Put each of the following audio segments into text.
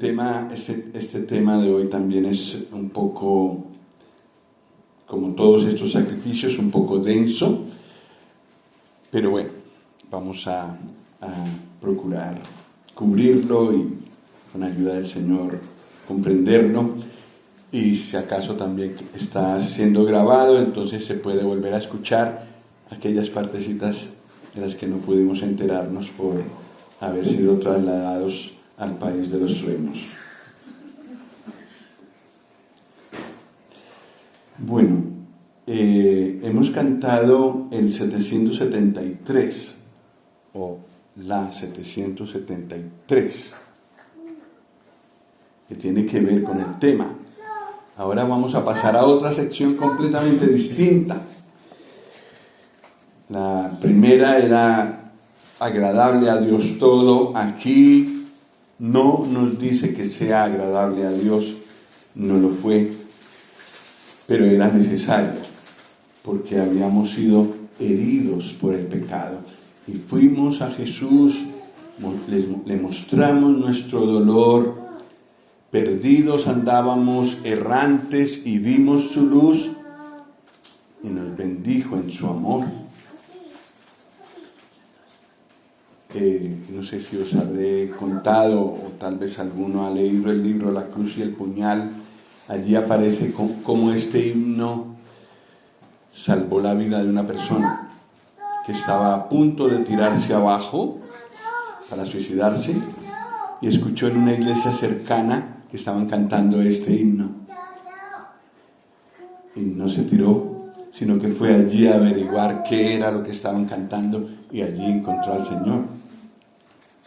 este tema de hoy también es un poco, como todos estos sacrificios, un poco denso, pero bueno, vamos a procurar cubrirlo y con ayuda del Señor comprenderlo. Y si acaso también está siendo grabado, entonces se puede volver a escuchar aquellas partecitas de las que no pudimos enterarnos por haber sido trasladados al país de los sueños. Bueno, hemos cantado el 773 o la 773, que tiene que ver con el tema. Ahora vamos a pasar a otra sección completamente distinta. La primera era agradable a Dios todo. Aquí no nos dice que sea agradable a Dios, no lo fue, pero era necesario, porque habíamos sido heridos por el pecado. Y fuimos a Jesús, le mostramos nuestro dolor. Perdidos andábamos, errantes, y vimos su luz y nos bendijo en su amor. No sé si os habré contado, o tal vez alguno ha leído el libro La cruz y el puñal. Allí aparece cómo este himno salvó la vida de una persona que estaba a punto de tirarse abajo para suicidarse, y escuchó en una iglesia cercana que estaban cantando este himno, y no se tiró, sino que fue allí a averiguar qué era lo que estaban cantando, y allí encontró al Señor.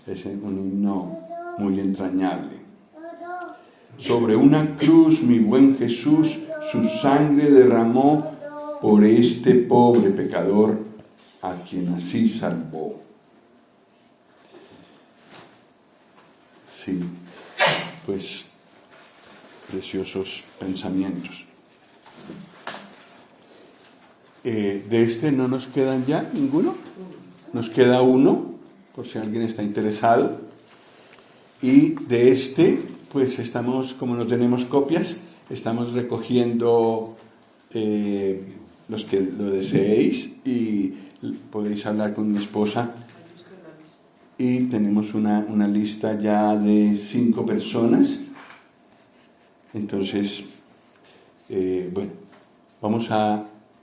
Es un himno muy entrañable. Sobre una cruz mi buen Jesús su sangre derramó por este pobre pecador a quien así salvó. Sí, pues preciosos pensamientos. De este no nos quedan ya ninguno. Nos queda uno, por si alguien está interesado. Y de este, pues estamos, como no tenemos copias, estamos recogiendo los que lo deseéis, y podéis hablar con mi esposa. Y tenemos una lista ya de 5 personas. Entonces, bueno, vamos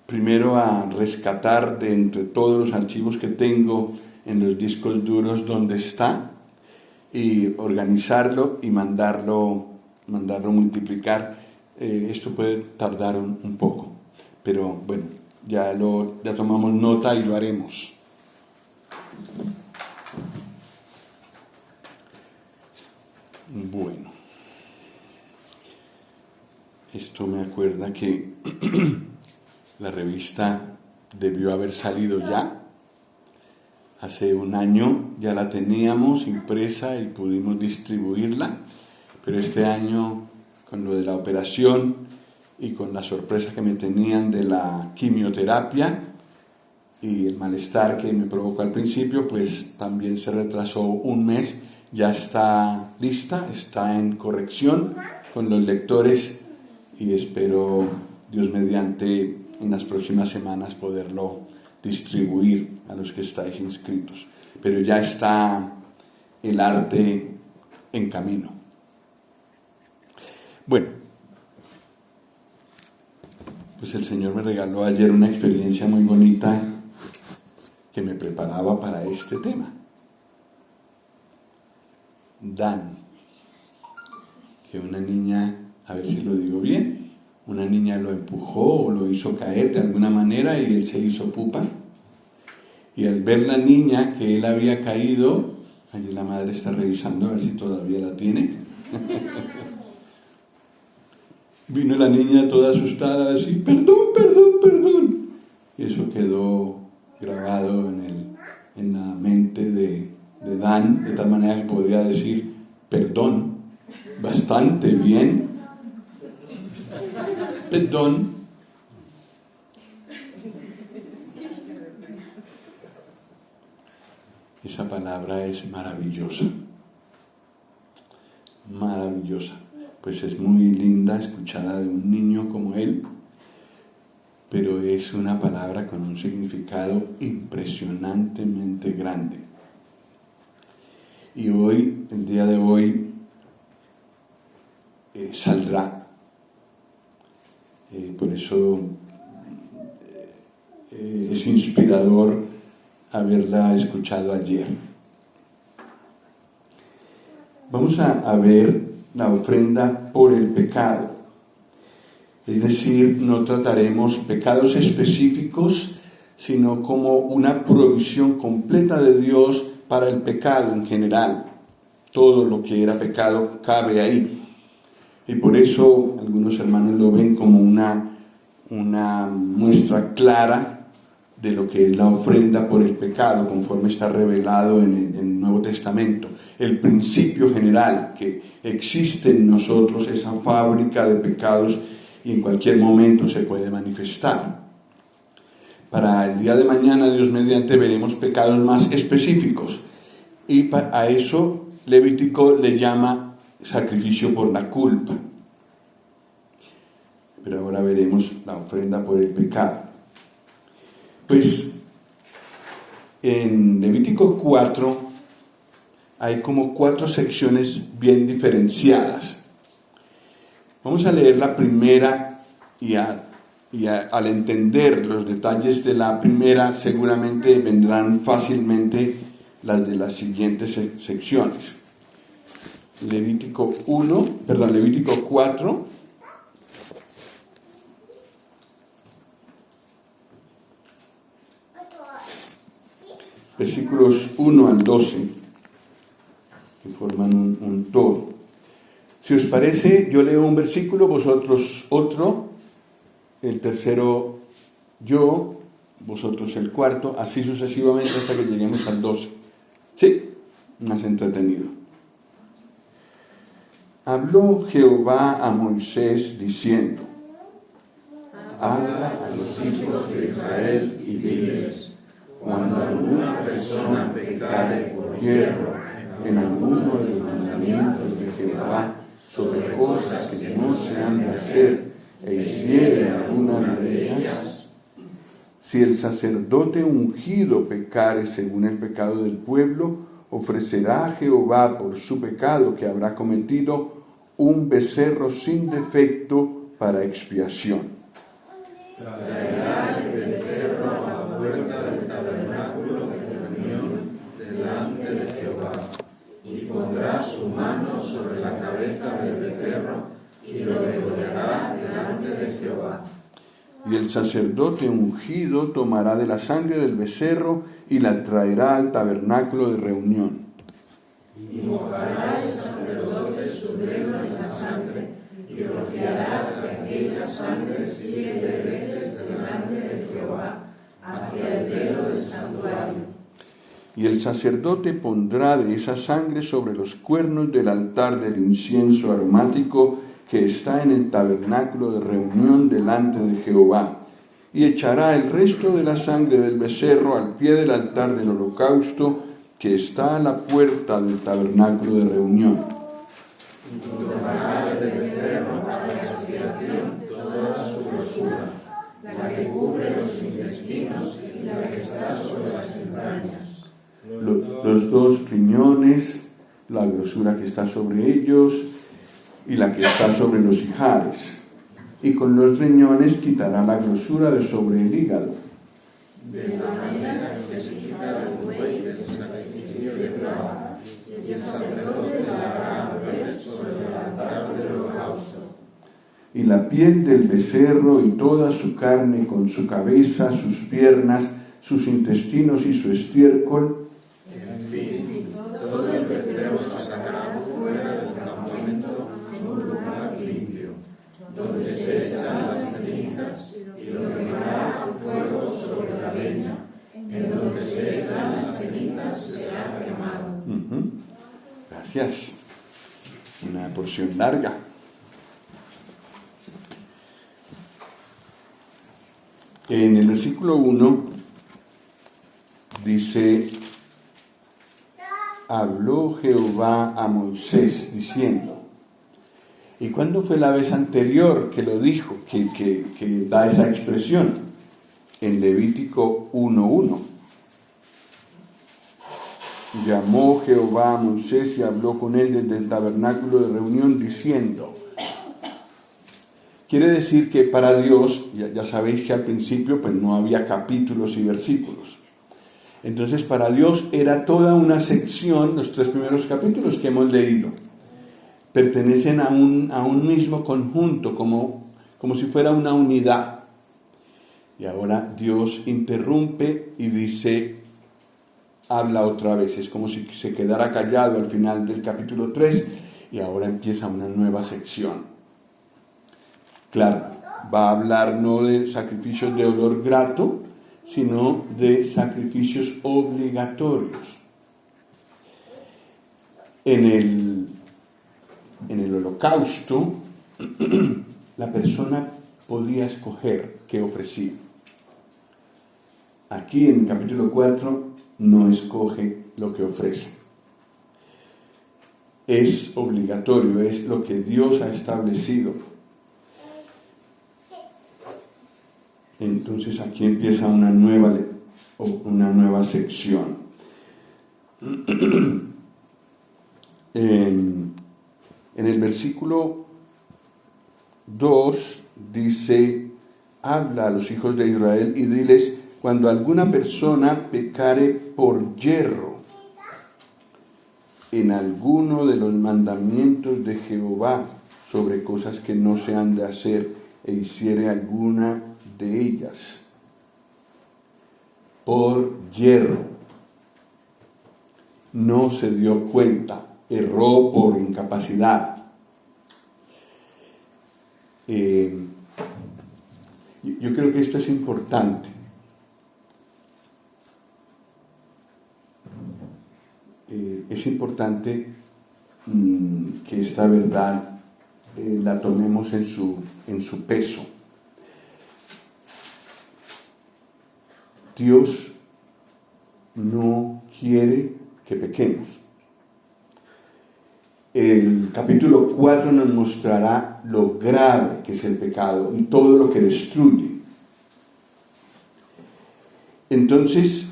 primero a rescatar de entre todos los archivos que tengo en los discos duros donde está, y organizarlo y mandarlo multiplicar. Esto puede tardar un poco, pero bueno, ya tomamos nota y lo haremos. Bueno, esto me acuerda que la revista debió haber salido ya. Hace un año ya la teníamos impresa y pudimos distribuirla, pero este año, con lo de la operación y con la sorpresa que me tenían de la quimioterapia y el malestar que me provocó al principio, pues también se retrasó un mes. Ya está lista, está en corrección con los lectores, y espero, Dios mediante, en las próximas semanas poderlo distribuir a los que estáis inscritos. Pero ya está el arte en camino. Bueno, pues el Señor me regaló ayer una experiencia muy bonita que me preparaba para este tema. Dan, que una niña, a ver si lo digo bien, una niña lo empujó o lo hizo caer de alguna manera, y él se hizo pupa. Y al ver la niña que él había caído, allí la madre está revisando a ver si todavía la tiene. Vino la niña toda asustada a decir, perdón, perdón, perdón. Y eso quedó grabado en la mente de Dan, de tal manera que podía decir perdón bastante bien. Perdón. Esa palabra es maravillosa. maravillosa. Pues es muy linda escucharla de un niño como él, pero es una palabra con un significado impresionantemente grande. Y hoy, el día de hoy, saldrá. Por eso es inspirador haberla escuchado ayer. Vamos a ver la ofrenda por el pecado. Es decir, no trataremos pecados específicos, sino como una provisión completa de Dios para el pecado en general. Todo lo que era pecado cabe ahí. Y por eso algunos hermanos lo ven como una muestra clara de lo que es la ofrenda por el pecado, conforme está revelado en el Nuevo Testamento. El principio general, que existe en nosotros esa fábrica de pecados y en cualquier momento se puede manifestar. Para el día de mañana, Dios mediante, veremos pecados más específicos. Y a eso Levítico le llama sacrificio por la culpa. Pero ahora veremos la ofrenda por el pecado. Pues en Levítico 4 hay como 4 secciones bien diferenciadas. Vamos a leer la primera y al entender los detalles de la primera seguramente vendrán fácilmente las de las siguientes secciones. Levítico 4, versículos 1 al 12, que forman un todo. Si os parece, yo leo un versículo, vosotros otro, el tercero yo, vosotros el cuarto, así sucesivamente hasta que lleguemos al 12. ¿Sí? Más entretenido. Habló Jehová a Moisés diciendo: habla a los hijos de Israel y diles: cuando alguna persona pecare por hierro en alguno de los mandamientos de Jehová sobre cosas que no se han de hacer e hiciere alguna de ellas, si el sacerdote ungido pecare según el pecado del pueblo, ofrecerá a Jehová por su pecado que habrá cometido un becerro sin defecto para expiación. Traerá el becerro a la puerta del tabernáculo de reunión delante de Jehová, y pondrá su mano sobre la cabeza del becerro y lo degollará delante de Jehová. Y el sacerdote ungido tomará de la sangre del becerro y la traerá al tabernáculo de reunión. Y mojará el sacerdote su dedo en la sangre y rociará de aquella sangre 7 veces delante de Jehová hacia el velo del santuario. Y el sacerdote pondrá de esa sangre sobre los cuernos del altar del incienso aromático que está en el tabernáculo de reunión delante de Jehová, y echará el resto de la sangre del becerro al pie del altar del holocausto que está a la puerta del tabernáculo de reunión. Y tomará del becerro para la expiación toda su grosura, la que cubre los intestinos y la que está sobre las entrañas. Los 2 riñones, la grosura que está sobre ellos y la que está sobre los ijares. Y con los riñones quitará la grosura de sobre el hígado. De la manera que se quita el buey del sacrificio de prueba, y el sacerdote la hará arder sobre el altar del holocausto. Y la piel del becerro y toda su carne con su cabeza, sus piernas, sus intestinos y su estiércol. En fin, todo el becerro sacará fuera del campamento en un lugar limpio, donde se echan las cenizas, y lo quemará a fuego sobre la leña. En donde se echan las cenizas será quemado. Gracias. Una porción larga. En el versículo 1 dice: habló Jehová a Moisés diciendo. ¿Y cuándo fue la vez anterior que lo dijo, que da esa expresión? En Levítico 1:1. Llamó Jehová a Moisés y habló con él desde el tabernáculo de reunión diciendo. Quiere decir que para Dios, ya sabéis que al principio pues no había capítulos y versículos. Entonces para Dios era toda una sección, los 3 primeros capítulos que hemos leído. Pertenecen a un mismo conjunto, como si fuera una unidad. Y ahora Dios interrumpe y dice, habla otra vez. Es como si se quedara callado al final del capítulo 3 y ahora empieza una nueva sección. Claro, va a hablar no de sacrificios de olor grato, sino de sacrificios obligatorios. En el holocausto, la persona podía escoger qué ofrecía. Aquí en el capítulo 4 no escoge lo que ofrece. Es obligatorio, es lo que Dios ha establecido. Entonces aquí empieza una nueva sección. En el versículo 2 dice, habla a los hijos de Israel y diles, cuando alguna persona pecare por yerro en alguno de los mandamientos de Jehová sobre cosas que no se han de hacer e hiciere alguna de ellas, por yerro, no se dio cuenta, erró por incapacidad. Yo creo que esto es importante. Es importante que esta verdad la tomemos en su peso. Dios no quiere que pequemos. El capítulo 4 nos mostrará lo grave que es el pecado y todo lo que destruye. Entonces,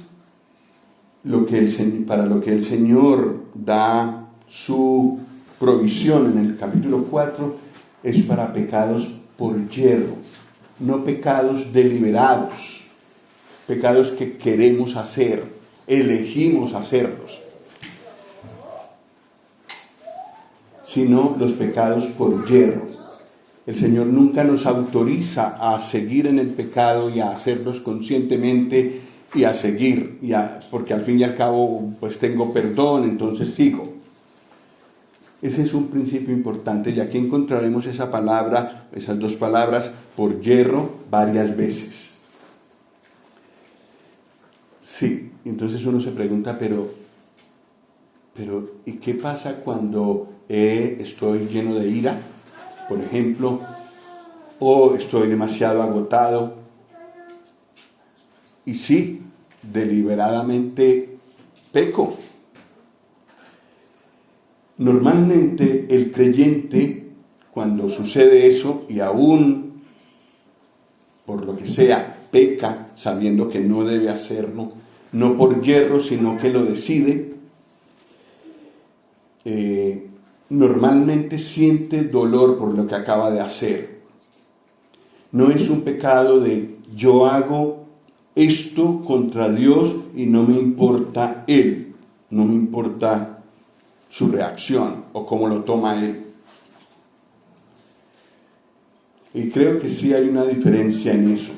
para lo que el Señor da su provisión en el capítulo 4 es para pecados por yerro, no pecados deliberados, pecados que queremos hacer, elegimos hacerlos, sino los pecados por yerro. El Señor nunca nos autoriza a seguir en el pecado y a hacerlos conscientemente y a seguir, porque al fin y al cabo pues tengo perdón, entonces sigo. Ese es un principio importante y aquí encontraremos esa palabra, esas 2 palabras, por yerro, varias veces. Sí, entonces uno se pregunta, pero ¿y qué pasa cuando estoy lleno de ira, por ejemplo, o estoy demasiado agotado? Y sí, deliberadamente peco. Normalmente el creyente, cuando sucede eso, y aún por lo que sea, peca sabiendo que no debe hacerlo, no por yerro, sino que lo decide, normalmente siente dolor por lo que acaba de hacer. No es un pecado de yo hago esto contra Dios y no me importa Él, no me importa su reacción o cómo lo toma Él. Y creo que sí hay una diferencia en eso.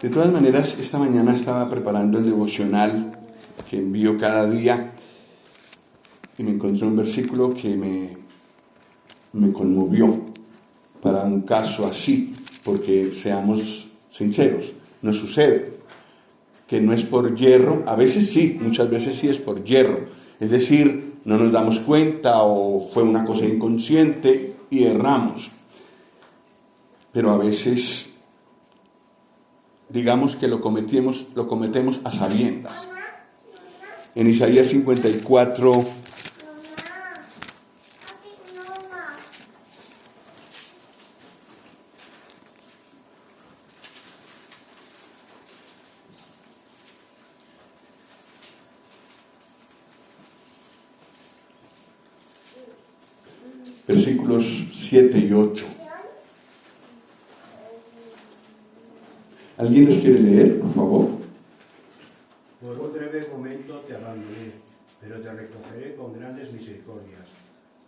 De todas maneras, esta mañana estaba preparando el devocional que envío cada día y me encontré un versículo que me conmovió para un caso así, porque seamos sinceros, no sucede, que no es por yerro, a veces sí, muchas veces sí es por yerro, es decir, no nos damos cuenta o fue una cosa inconsciente y erramos, pero a veces digamos que lo cometemos a sabiendas. En Isaías 54, versículos 7 y 8. ¿Alguien los quiere leer, por favor? Por un breve momento te abandoné, pero te recogeré con grandes misericordias.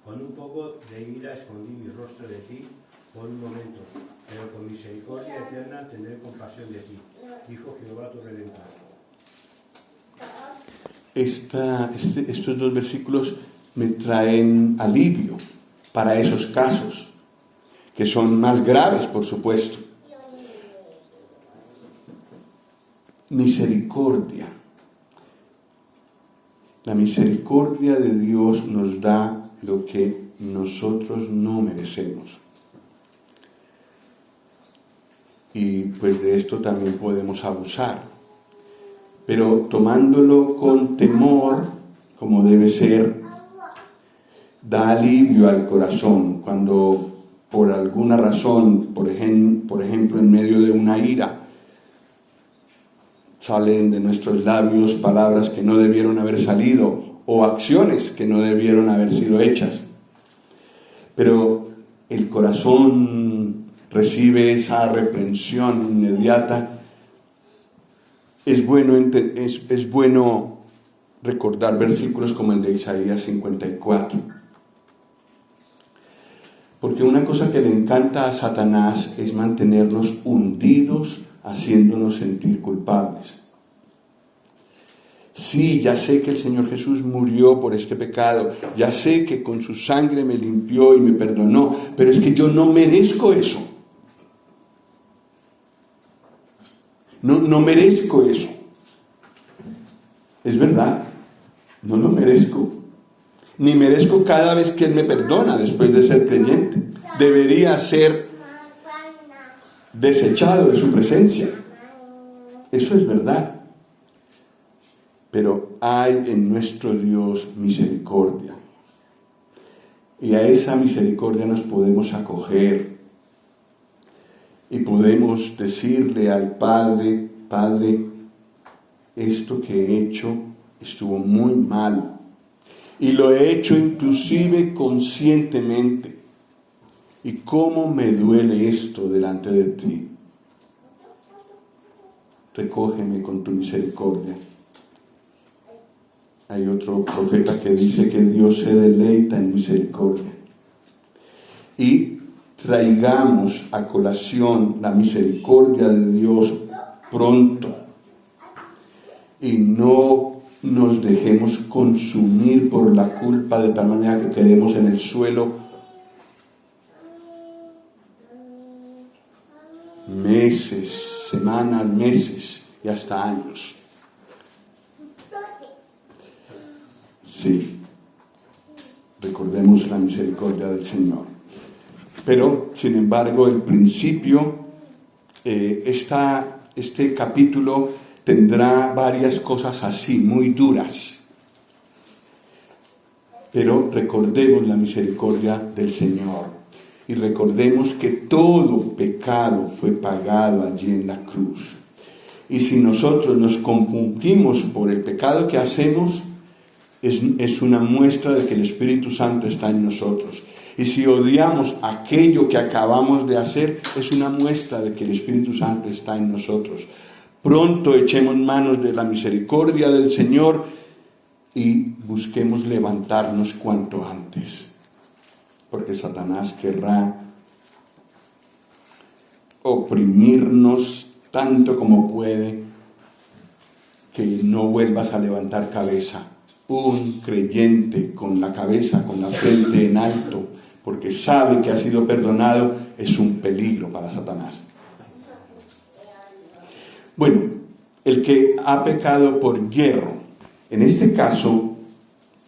Con un poco de ira escondí mi rostro de ti por un momento, pero con misericordia eterna tendré compasión de ti, dijo Jehová tu Redentor. Estos dos versículos me traen alivio para esos casos, que son más graves, por supuesto. Misericordia. La misericordia de Dios nos da lo que nosotros no merecemos. Y pues de esto también podemos abusar. Pero tomándolo con temor, como debe ser, da alivio al corazón. Cuando por alguna razón, por ejemplo, en medio de una ira, salen de nuestros labios palabras que no debieron haber salido o acciones que no debieron haber sido hechas. Pero el corazón recibe esa reprensión inmediata. Es bueno recordar versículos como el de Isaías 54. Porque una cosa que le encanta a Satanás es mantenernos hundidos, haciéndonos sentir culpables. Sí, ya sé que el Señor Jesús murió por este pecado, ya sé que con su sangre me limpió y me perdonó, pero es que yo no merezco eso. No merezco eso. Es verdad, no lo merezco. Ni merezco cada vez que Él me perdona después de ser creyente. Debería ser desechado de su presencia. Eso es verdad. Pero hay en nuestro Dios misericordia. Y a esa misericordia nos podemos acoger. Y podemos decirle al Padre, Padre, esto que he hecho estuvo muy mal. Y lo he hecho inclusive conscientemente. ¿Y cómo me duele esto delante de ti? Recógeme con tu misericordia. Hay otro profeta que dice que Dios se deleita en misericordia. Y traigamos a colación la misericordia de Dios pronto. Y no nos dejemos consumir por la culpa de tal manera que quedemos en el suelo meses, semanas, meses y hasta años. Sí, recordemos la misericordia del Señor. Pero, sin embargo, el principio, este capítulo tendrá varias cosas así, muy duras. Pero recordemos la misericordia del Señor. Y recordemos que todo pecado fue pagado allí en la cruz. Y si nosotros nos compungimos por el pecado que hacemos, es una muestra de que el Espíritu Santo está en nosotros. Y si odiamos aquello que acabamos de hacer, es una muestra de que el Espíritu Santo está en nosotros. Pronto echemos manos de la misericordia del Señor y busquemos levantarnos cuanto antes. Porque Satanás querrá oprimirnos tanto como puede, que no vuelvas a levantar cabeza. Un creyente con la cabeza, con la frente en alto, porque sabe que ha sido perdonado, es un peligro para Satanás. Bueno, el que ha pecado por hierro, en este caso,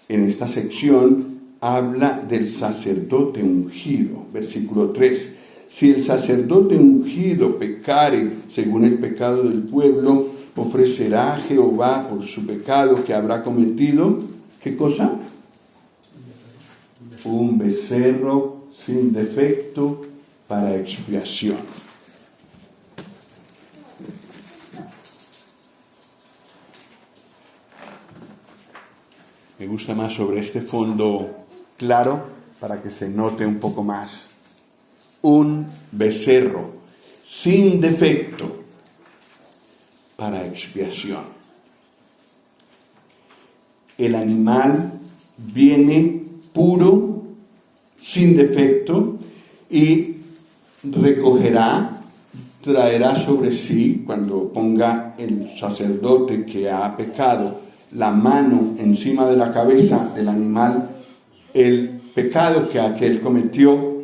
en esta sección, habla del sacerdote ungido, versículo 3. Si el sacerdote ungido pecare según el pecado del pueblo, ofrecerá a Jehová por su pecado que habrá cometido, ¿qué cosa? Un becerro sin defecto para expiación. Me gusta más sobre este fondo claro para que se note un poco más. Un becerro sin defecto para expiación. El animal viene puro, sin defecto, y traerá sobre sí, cuando ponga el sacerdote que ha pecado la mano encima de la cabeza del animal, el pecado que aquel cometió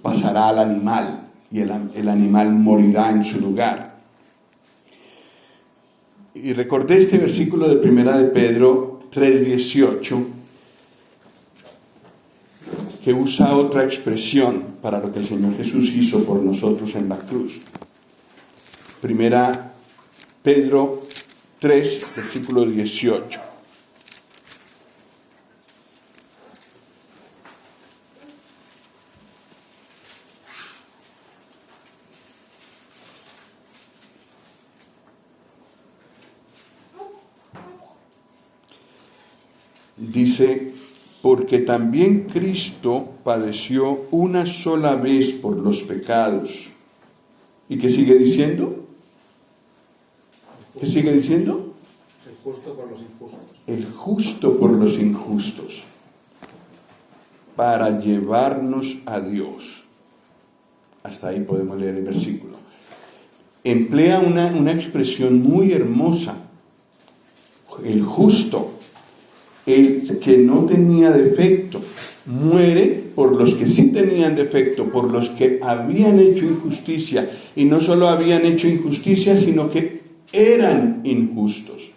pasará al animal y el animal morirá en su lugar. Y recordé este versículo de 1 de Pedro 3:18, que usa otra expresión para lo que el Señor Jesús hizo por nosotros en la cruz. 1 Pedro 3, versículo 18. Dice: porque también Cristo padeció una sola vez por los pecados. ¿Y qué sigue diciendo? ¿Qué sigue diciendo? El justo por los injustos. El justo por los injustos, para llevarnos a Dios. Hasta ahí podemos leer el versículo. Emplea una expresión muy hermosa. El justo, el que no tenía defecto, muere por los que sí tenían defecto, por los que habían hecho injusticia, y no solo habían hecho injusticia, sino que eran injustos.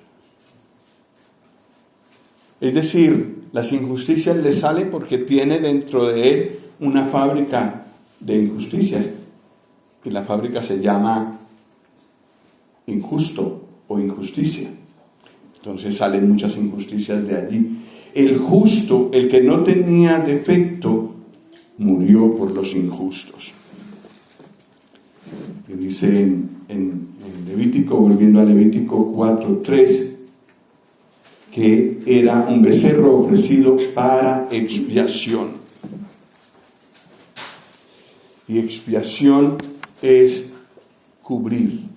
Es decir, las injusticias le salen porque tiene dentro de él una fábrica de injusticias, y la fábrica se llama injusto o injusticia. Entonces salen muchas injusticias de allí. El justo, el que no tenía defecto, murió por los injustos. Y dice en Levítico, volviendo a Levítico 4:3, que era un becerro ofrecido para expiación. Y expiación es cubrir.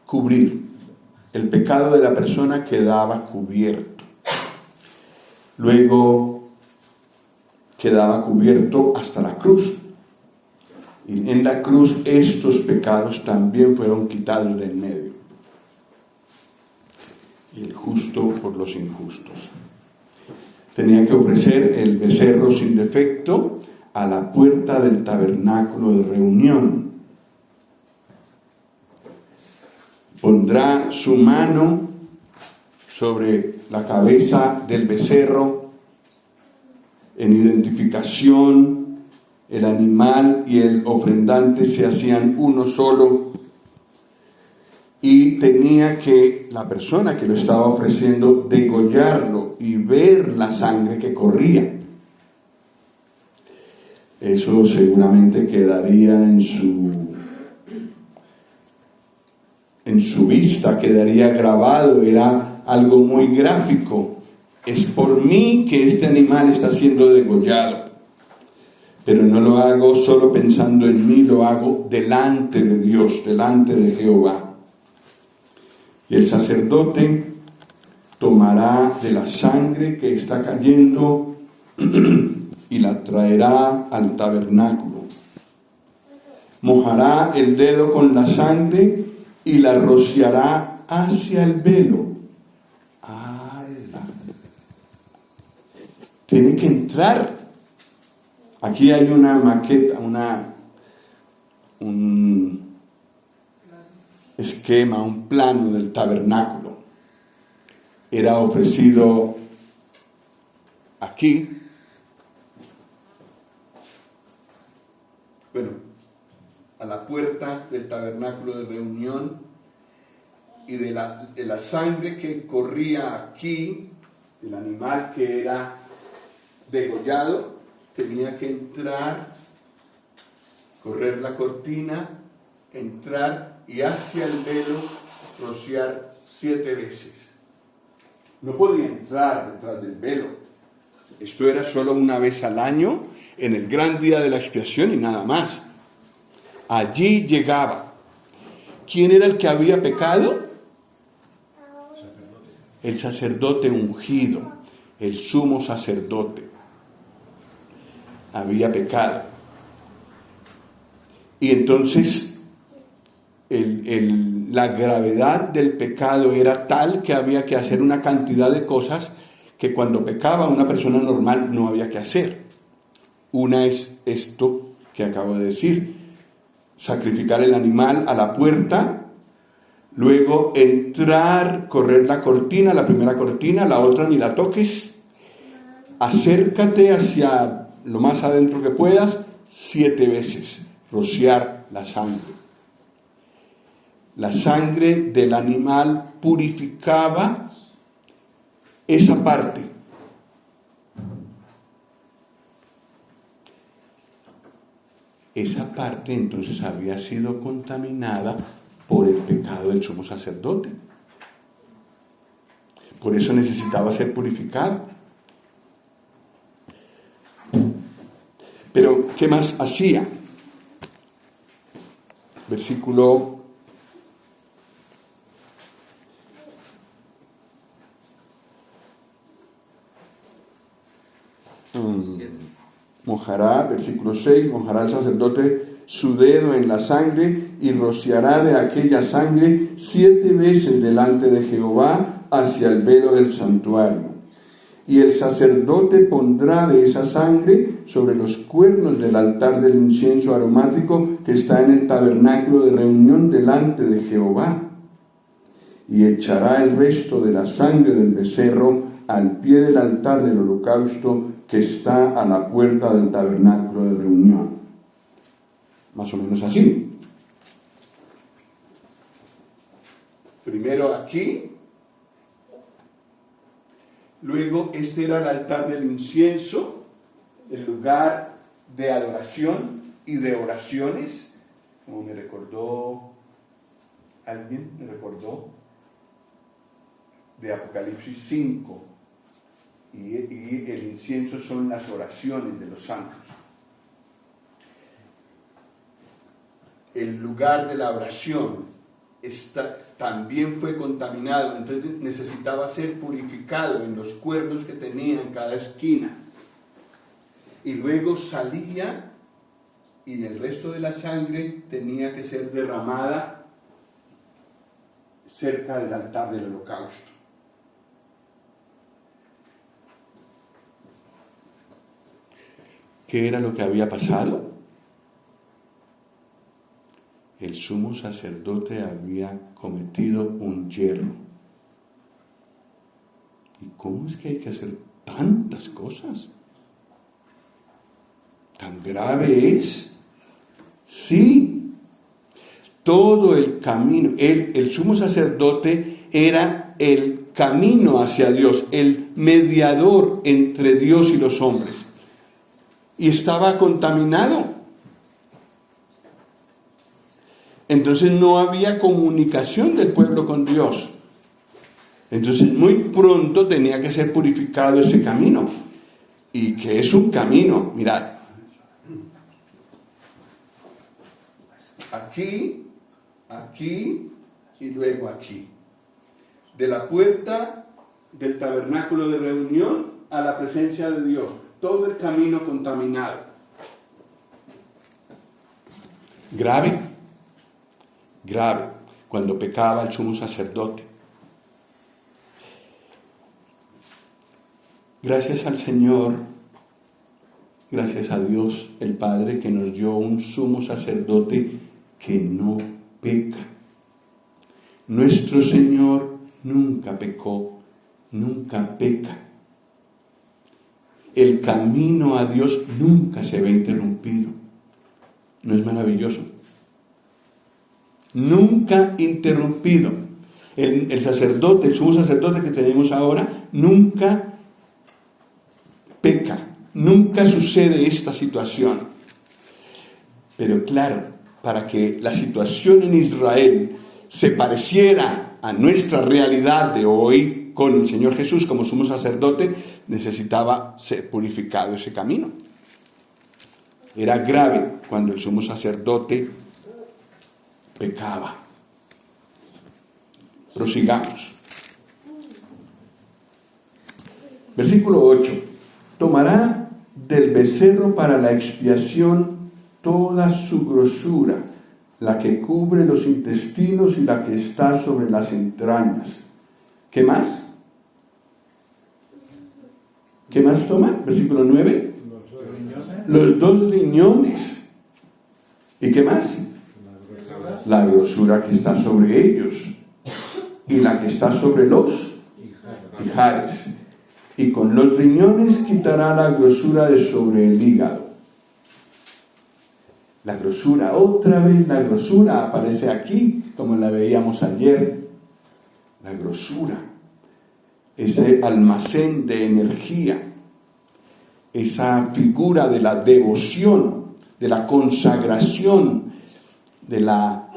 Cubrir. El pecado de la persona quedaba cubierto. Luego quedaba cubierto hasta la cruz. Y en la cruz estos pecados también fueron quitados del medio. Y el justo por los injustos. Tenía que ofrecer el becerro sin defecto a la puerta del tabernáculo de reunión. Pondrá su mano sobre la cabeza del becerro en identificación. El animal y el ofrendante se hacían uno solo, y tenía que la persona que lo estaba ofreciendo degollarlo y ver la sangre que corría. Eso seguramente quedaría en su vista, quedaría grabado, era algo muy gráfico. Es por mí que este animal está siendo degollado. Pero no lo hago solo pensando en mí, lo hago delante de Dios, delante de Jehová. Y el sacerdote tomará de la sangre que está cayendo y la traerá al tabernáculo. Mojará el dedo con la sangre y la rociará hacia el velo. ¡Hala! Tiene que entrar. Aquí hay una maqueta, un esquema, un plano del tabernáculo. Era ofrecido aquí. Bueno, a la puerta del tabernáculo de reunión, y de la sangre que corría aquí, el animal que era degollado, tenía que entrar, correr la cortina, entrar y hacia el velo rociar 7 veces. No podía entrar detrás del velo. Esto era solo una vez al año, en el gran día de la expiación y nada más. Allí llegaba. ¿Quién era el que había pecado? El sacerdote ungido, el sumo sacerdote. Había pecado. Y entonces la gravedad del pecado era tal que había que hacer una cantidad de cosas que cuando pecaba una persona normal no había que hacer. Una es esto que acabo de decir: sacrificar el animal a la puerta, luego entrar, correr la cortina, la primera cortina, la otra ni la toques, acércate hacia lo más adentro que puedas 7 veces, rociar la sangre. La sangre del animal purificaba esa parte. Esa parte entonces había sido contaminada por el pecado del sumo sacerdote. Por eso necesitaba ser purificado. Pero, ¿qué más hacía? Versículo 6, mojará el sacerdote su dedo en la sangre y rociará de aquella sangre 7 veces delante de Jehová hacia el velo del santuario. Y el sacerdote pondrá de esa sangre sobre los cuernos del altar del incienso aromático que está en el tabernáculo de reunión delante de Jehová. Y echará el resto de la sangre del becerro al pie del altar del holocausto que está a la puerta del tabernáculo de reunión. Más o menos así. Primero aquí. Luego este era el altar del incienso, el lugar de adoración y de oraciones. Como me recordó alguien, de Apocalipsis 5. Y el incienso son las oraciones de los santos. El lugar de la oración también fue contaminado, entonces necesitaba ser purificado en los cuernos que tenía en cada esquina. Y luego salía y el resto de la sangre tenía que ser derramada cerca del altar del holocausto. ¿Qué era lo que había pasado? El sumo sacerdote había cometido un yerro. ¿Y cómo es que hay que hacer tantas cosas? ¿Tan grave es? Sí. Todo el camino, el sumo sacerdote era el camino hacia Dios, el mediador entre Dios y los hombres. Y estaba contaminado. Entonces no había comunicación del pueblo con Dios. Entonces muy pronto tenía que ser purificado ese camino. ¿Y qué es un camino? Mirad. Aquí, aquí y luego aquí. De la puerta del tabernáculo de reunión a la presencia de Dios. Todo el camino contaminado. Grave. Grave, cuando pecaba el sumo sacerdote. Gracias al Señor, gracias a Dios el Padre que nos dio un sumo sacerdote que no peca. Nuestro Señor nunca pecó, nunca peca. El camino a Dios nunca se ve interrumpido. ¿No es maravilloso? Nunca interrumpido. El sacerdote, el sumo sacerdote que tenemos ahora, nunca peca, nunca sucede esta situación. Pero claro, para que la situación en Israel se pareciera a nuestra realidad de hoy con el Señor Jesús como sumo sacerdote, necesitaba ser purificado ese camino. Era grave cuando el sumo sacerdote pecaba. Prosigamos. Versículo 8. Tomará del becerro para la expiación toda su grosura, la que cubre los intestinos y la que está sobre las entrañas. ¿Qué más? ¿Qué más toma? Versículo 9. Los 2 riñones. ¿Y qué más? La grosura que está sobre ellos y la que está sobre los ijares. Y con los riñones quitará la grosura de sobre el hígado. La grosura, otra vez la grosura aparece aquí, como la veíamos ayer. La grosura, ese almacén de energía, esa figura de la devoción, de la consagración, de la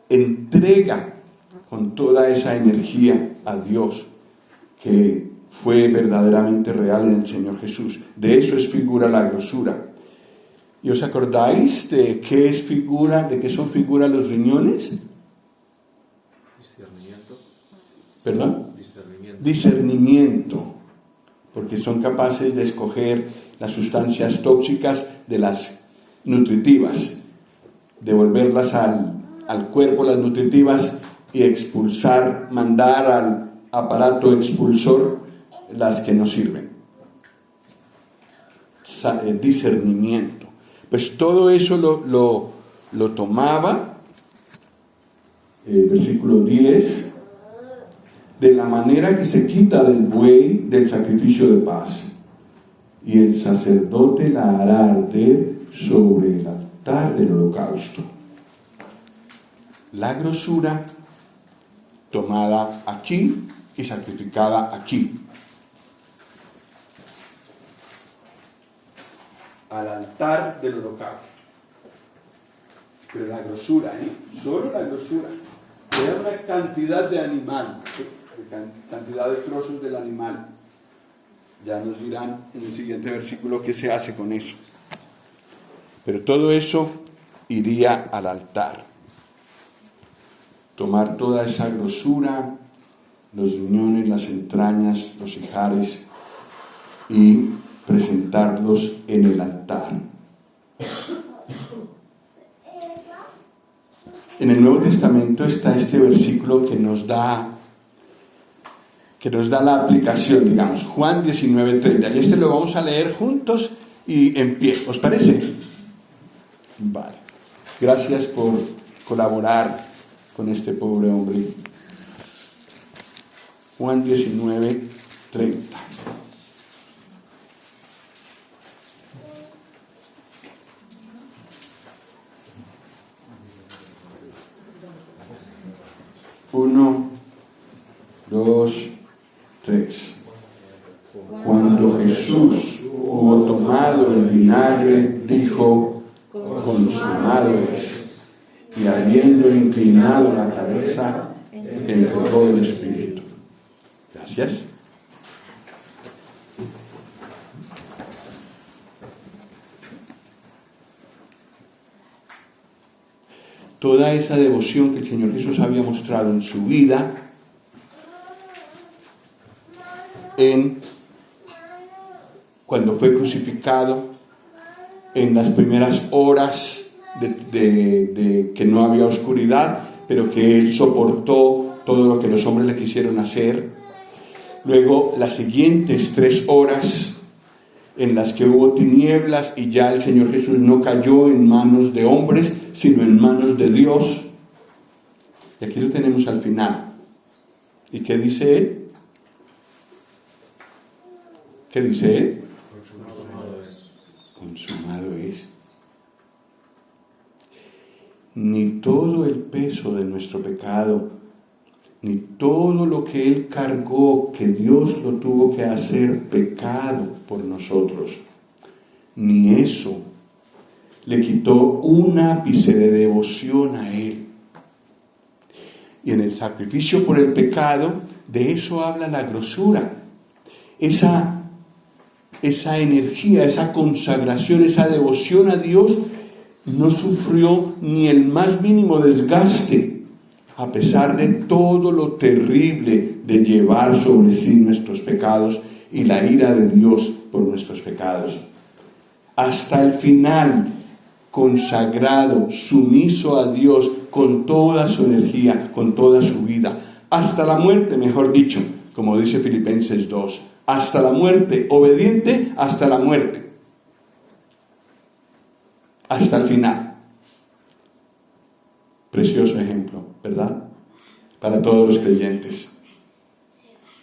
entrega con toda esa energía a Dios que fue verdaderamente real en el Señor Jesús. De eso es figura la grosura. ¿Y os acordáis de qué es figura, de qué son figura los riñones? Discernimiento. ¿Perdón? Discernimiento. Porque son capaces de escoger las sustancias tóxicas de las nutritivas, devolverlas al cuerpo, las nutritivas, y expulsar, mandar al aparato expulsor las que no sirven. Discernimiento. Pues todo eso lo tomaba, versículo 10, de la manera que se quita del buey del sacrificio de paz, y el sacerdote la hará arder sobre el altar del holocausto. La grosura tomada aquí y sacrificada aquí, al altar del holocausto. Pero la grosura, solo la grosura, era una cantidad de animal, cantidad de trozos del animal. Ya nos dirán en el siguiente versículo qué se hace con eso. Pero todo eso iría al altar. Tomar toda esa grosura, los riñones, las entrañas, los ijares, y presentarlos en el altar. En el Nuevo Testamento está este versículo que nos da la aplicación, digamos, Juan 19:30. Y lo vamos a leer juntos y en pie. ¿Os parece? Vale. Gracias por colaborar con este pobre hombre. Juan 19:30. Uno, dos, tres. Cuando Jesús hubo tomado el vinagre, dijo: consumado es. Y habiendo inclinado la cabeza, entregó el Espíritu. Gracias. Toda esa devoción que el Señor Jesús había mostrado en su vida, cuando fue crucificado, en las primeras horas de que no había oscuridad, pero que Él soportó todo lo que los hombres le quisieron hacer. Luego las siguientes 3 horas en las que hubo tinieblas y ya el Señor Jesús no cayó en manos de hombres, sino en manos de Dios. Y aquí lo tenemos al final. ¿Y qué dice Él? ¿Qué dice Él? Consumado es. Consumado es. Ni todo el peso de nuestro pecado, ni todo lo que Él cargó, que Dios lo tuvo que hacer pecado por nosotros, ni eso le quitó un ápice de devoción a Él. Y en el sacrificio por el pecado, de eso habla la grosura. Esa esa energía, esa consagración, esa devoción a Dios, no sufrió ni el más mínimo desgaste, a pesar de todo lo terrible de llevar sobre sí nuestros pecados y la ira de Dios por nuestros pecados. Hasta el final, consagrado, sumiso a Dios con toda su energía, con toda su vida, hasta la muerte, mejor dicho, como dice Filipenses 2, hasta la muerte, obediente hasta la muerte, hasta el final. Precioso ejemplo, ¿verdad? Para todos los creyentes.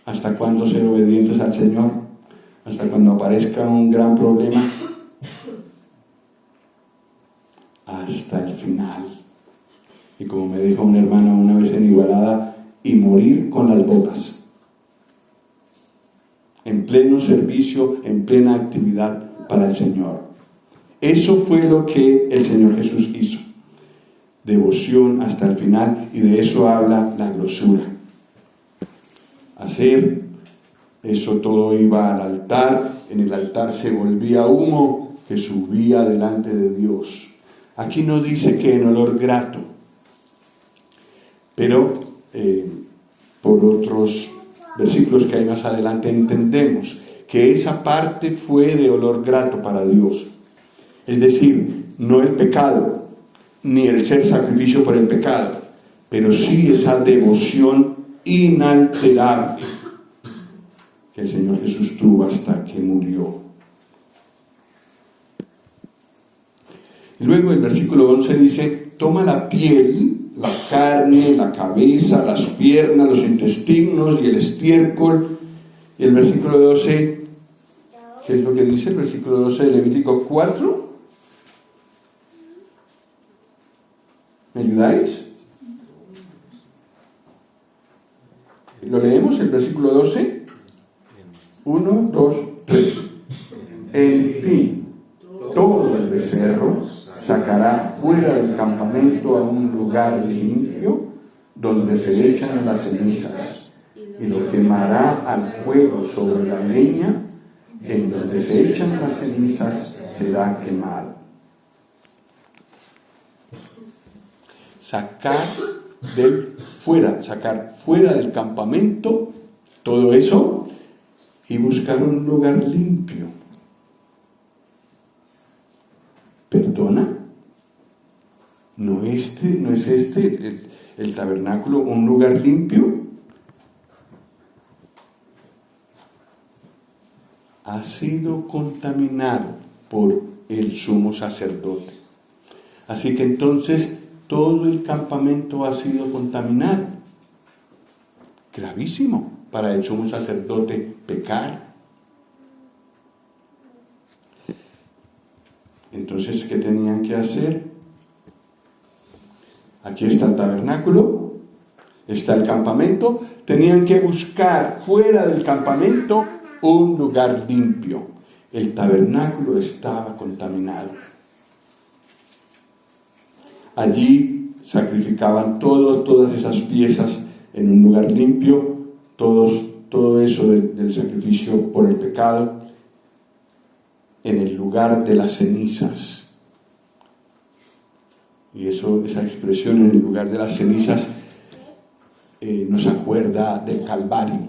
¿Hasta cuándo ser obedientes al Señor? ¿Hasta cuando aparezca un gran problema? Hasta el final. Y como me dijo un hermano una vez en Igualada, y morir con las botas. En pleno servicio, en plena actividad para el Señor. Eso fue lo que el Señor Jesús hizo. Devoción hasta el final, y de eso habla la glosura. Hacer eso todo iba al altar, en el altar se volvía humo que subía delante de Dios. Aquí no dice que en olor grato, pero por otros versículos que hay más adelante entendemos que esa parte fue de olor grato para Dios. Es decir, no el pecado, ni el ser sacrificio por el pecado, pero sí esa devoción inalterable que el Señor Jesús tuvo hasta que murió. Y luego el versículo 11 dice, toma la piel, la carne, la cabeza, las piernas, los intestinos y el estiércol. Y el versículo 12, ¿qué es lo que dice el versículo 12 de Levítico 4? ¿Me ayudáis? ¿Lo leemos el versículo 12? 1, 2, 3. En fin, todo el becerro sacará fuera del campamento a un lugar limpio donde se echan las cenizas y lo quemará al fuego sobre la leña. En donde se echan las cenizas será quemado. Sacar fuera del campamento todo eso y buscar un lugar limpio. ¿Perdona? ¿No es el tabernáculo un lugar limpio? Ha sido contaminado por el sumo sacerdote. Así que entonces todo el campamento ha sido contaminado. Gravísimo para el sumo sacerdote pecar. Entonces, ¿qué tenían que hacer? Aquí está el tabernáculo, está el campamento. Tenían que buscar fuera del campamento un lugar limpio. El tabernáculo estaba contaminado. Allí sacrificaban todas esas piezas en un lugar limpio, todo eso del sacrificio por el pecado, en el lugar de las cenizas. Y esa expresión en el lugar de las cenizas nos acuerda del Calvario,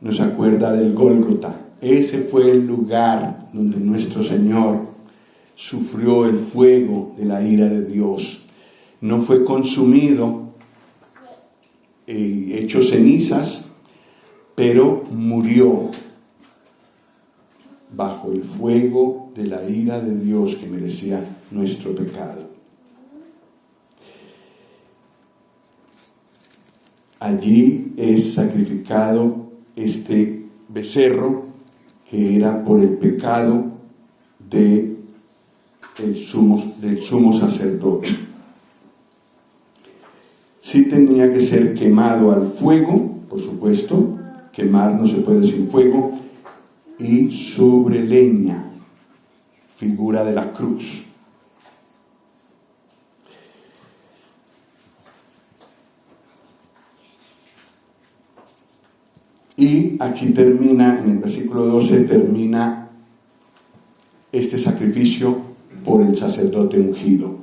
nos acuerda del Gólgota. Ese fue el lugar donde nuestro Señor sufrió el fuego de la ira de Dios. No fue consumido, hecho cenizas, pero murió bajo el fuego de la ira de Dios que merecía nuestro pecado. Allí es sacrificado este becerro que era por el pecado del sumo sacerdote. Sí tenía que ser quemado al fuego, por supuesto, quemar no se puede sin fuego, y sobre leña, figura de la cruz. Y aquí termina, en el versículo 12, termina este sacrificio por el sacerdote ungido.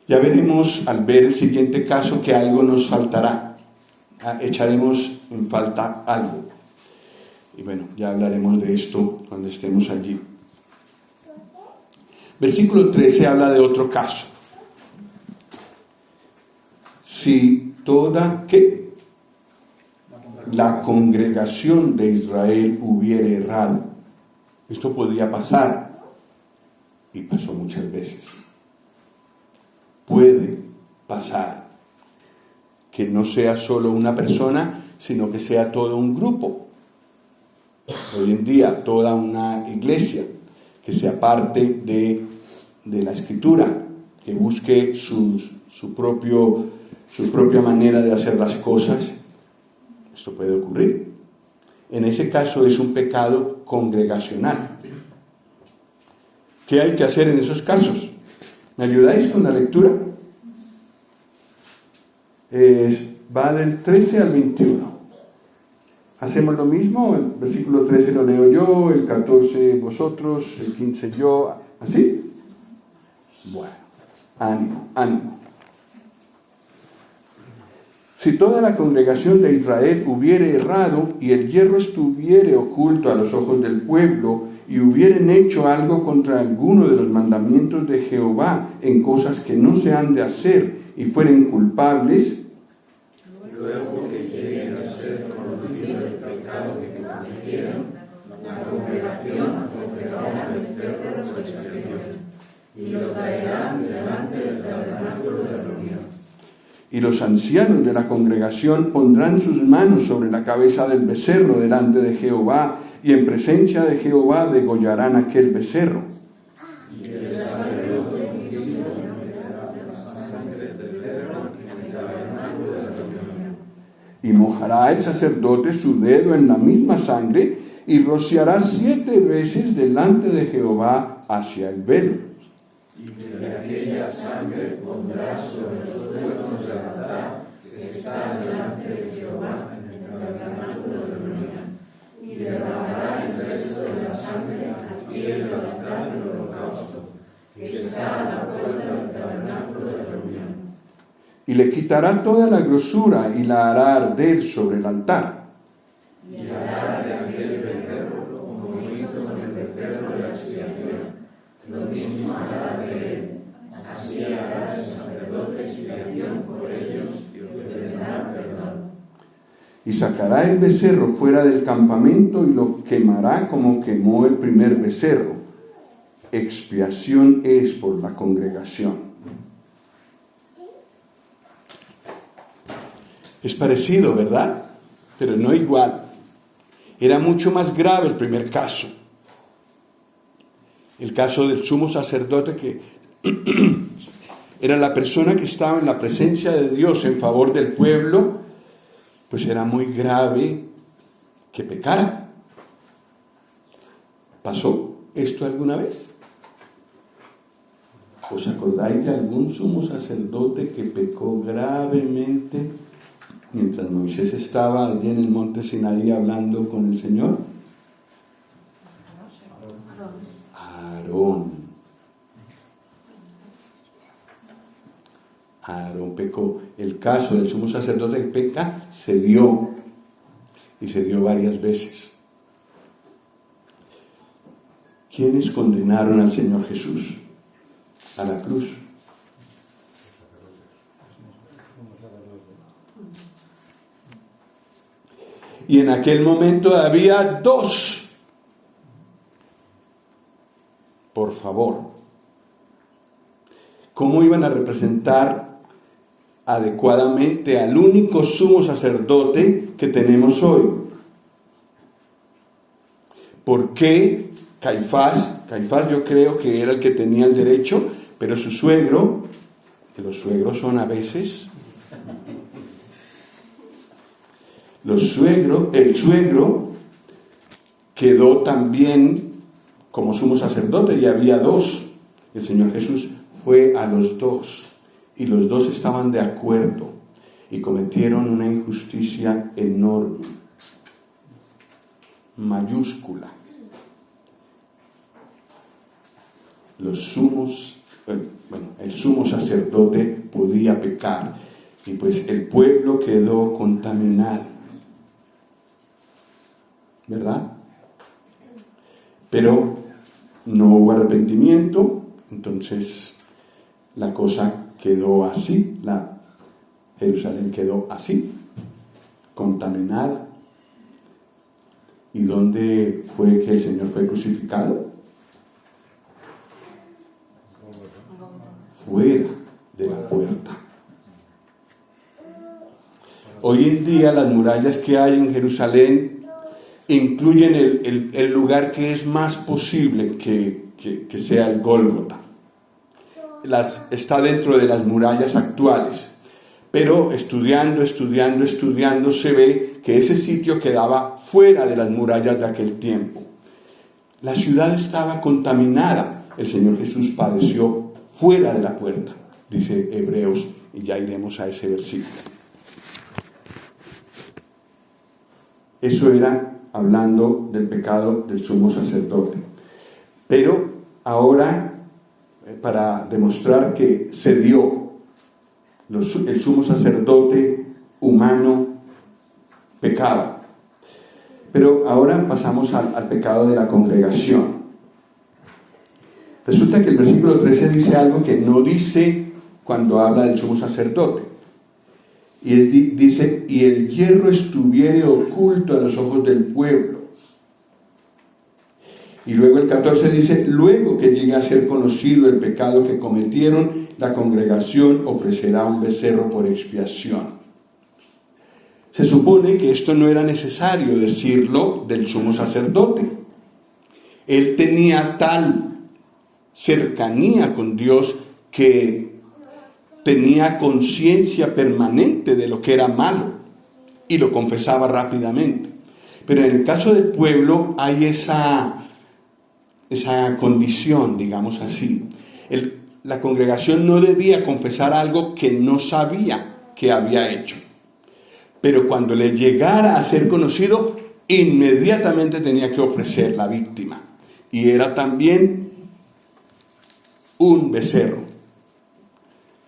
Ya veremos al ver el siguiente caso que algo nos faltará. Echaremos en falta algo. Y bueno, ya hablaremos de esto cuando estemos allí. Versículo 13 habla de otro caso. Si toda, ¿qué? La congregación de Israel hubiera errado. Esto podía pasar. Y pasó muchas veces. Puede pasar que no sea solo una persona, sino que sea todo un grupo. Hoy en día, toda una iglesia que se aparte de la Escritura, que busque su propia manera de hacer las cosas. Esto puede ocurrir. En ese caso es un pecado congregacional. ¿Qué hay que hacer en esos casos? ¿Me ayudáis con la lectura? Va del 13 al 21. Hacemos lo mismo, el versículo 13 lo leo yo, el 14 vosotros, el 15 yo, ¿así? Bueno, ánimo. Si toda la congregación de Israel hubiere errado y el yerro estuviere oculto a los ojos del pueblo y hubieran hecho algo contra alguno de los mandamientos de Jehová en cosas que no se han de hacer y fueren culpables, luego que lleguen a ser conocido el pecado que cometieron, la congregación ofrecerá becerros de expiación y lo traerán delante del tabernáculo de reunión. Y los ancianos de la congregación pondrán sus manos sobre la cabeza del becerro delante de Jehová, y en presencia de Jehová degollarán aquel becerro. Y el sacerdote meterá la sangre del becerro en el tabernáculo de reunión. Y mojará el sacerdote su dedo en la misma sangre, y rociará 7 veces delante de Jehová hacia el velo. Y de aquella sangre pondrá sobre los cuernos del altar que está delante de Jehová en el tabernáculo de reunión, y derramará el resto de la sangre al pie del altar del holocausto, que está a la puerta del tabernáculo de reunión. Y le quitará toda la grosura y la hará arder sobre el altar. Y hará de aquel becerro como hizo con el becerro de la expiación. Lo mismo hará de él. Así hará el sacerdote expiación por ellos y obtendrá perdón. Y sacará el becerro fuera del campamento y lo quemará como quemó el primer becerro. Expiación es por la congregación. Es parecido, ¿verdad? Pero no igual. Era mucho más grave el primer caso. El caso del sumo sacerdote, que era la persona que estaba en la presencia de Dios en favor del pueblo, pues era muy grave que pecara. ¿Pasó esto alguna vez? ¿Os acordáis de algún sumo sacerdote que pecó gravemente mientras Moisés estaba allí en el monte Sinaí hablando con el Señor? Aarón pecó. El caso del sumo sacerdote que peca se dio, y se dio varias veces. ¿Quiénes condenaron al Señor Jesús a la cruz? Y en aquel momento había 2. Por favor, ¿cómo iban a representar adecuadamente al único sumo sacerdote que tenemos hoy? ¿Por qué Caifás yo creo que era el que tenía el derecho, pero su suegro, que los suegros son a veces, el suegro quedó también como sumo sacerdote, y había 2. El Señor Jesús fue a los 2, y los 2 estaban de acuerdo y cometieron una injusticia enorme, mayúscula. El sumo sacerdote podía pecar y pues el pueblo quedó contaminado, ¿verdad? Pero no hubo arrepentimiento, entonces la cosa quedó así, Jerusalén quedó así, contaminada. ¿Y dónde fue que el Señor fue crucificado? Fuera de la puerta. Hoy en día las murallas que hay en Jerusalén incluyen el lugar que es más posible que sea el Gólgota. Está dentro de las murallas actuales, pero estudiando se ve que ese sitio quedaba fuera de las murallas de aquel tiempo. La ciudad estaba contaminada. El Señor Jesús padeció fuera de la puerta, dice Hebreos, y ya iremos a ese versículo. Eso era hablando del pecado del sumo sacerdote. Pero ahora, para demostrar que se dio el sumo sacerdote humano pecado. Pero ahora pasamos al pecado de la congregación. Resulta que el versículo 13 dice algo que no dice cuando habla del sumo sacerdote. Y dice, y el hierro estuviere oculto a los ojos del pueblo. Y luego el 14 dice, luego que llegue a ser conocido el pecado que cometieron, la congregación ofrecerá un becerro por expiación. Se supone que esto no era necesario decirlo del sumo sacerdote. Él tenía tal cercanía con Dios que tenía conciencia permanente de lo que era malo y lo confesaba rápidamente. Pero en el caso del pueblo hay esa condición, digamos así. La congregación no debía confesar algo que no sabía que había hecho. Pero cuando le llegara a ser conocido, inmediatamente tenía que ofrecer la víctima. Y era también un becerro,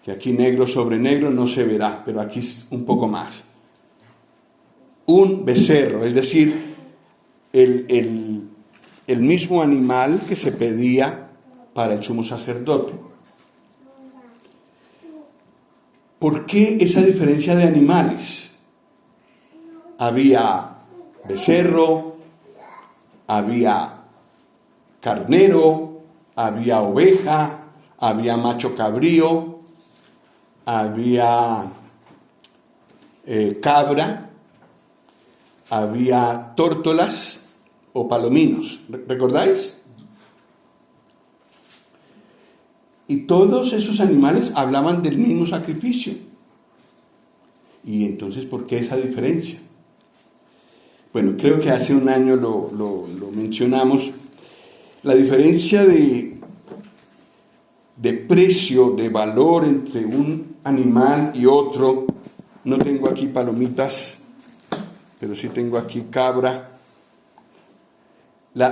que aquí negro sobre negro no se verá, pero aquí un poco más. Un becerro, es decir, el mismo animal que se pedía para el sumo sacerdote. ¿Por qué esa diferencia de animales? Había becerro, había carnero, había oveja, había macho cabrío, había cabra, había tórtolas o palominos. ¿Recordáis? Y todos esos animales hablaban del mismo sacrificio. ¿Y entonces por qué esa diferencia? Bueno, creo que hace un año lo mencionamos. La diferencia de precio, de valor entre un animal y otro. No tengo aquí palomitas, pero sí tengo aquí cabra.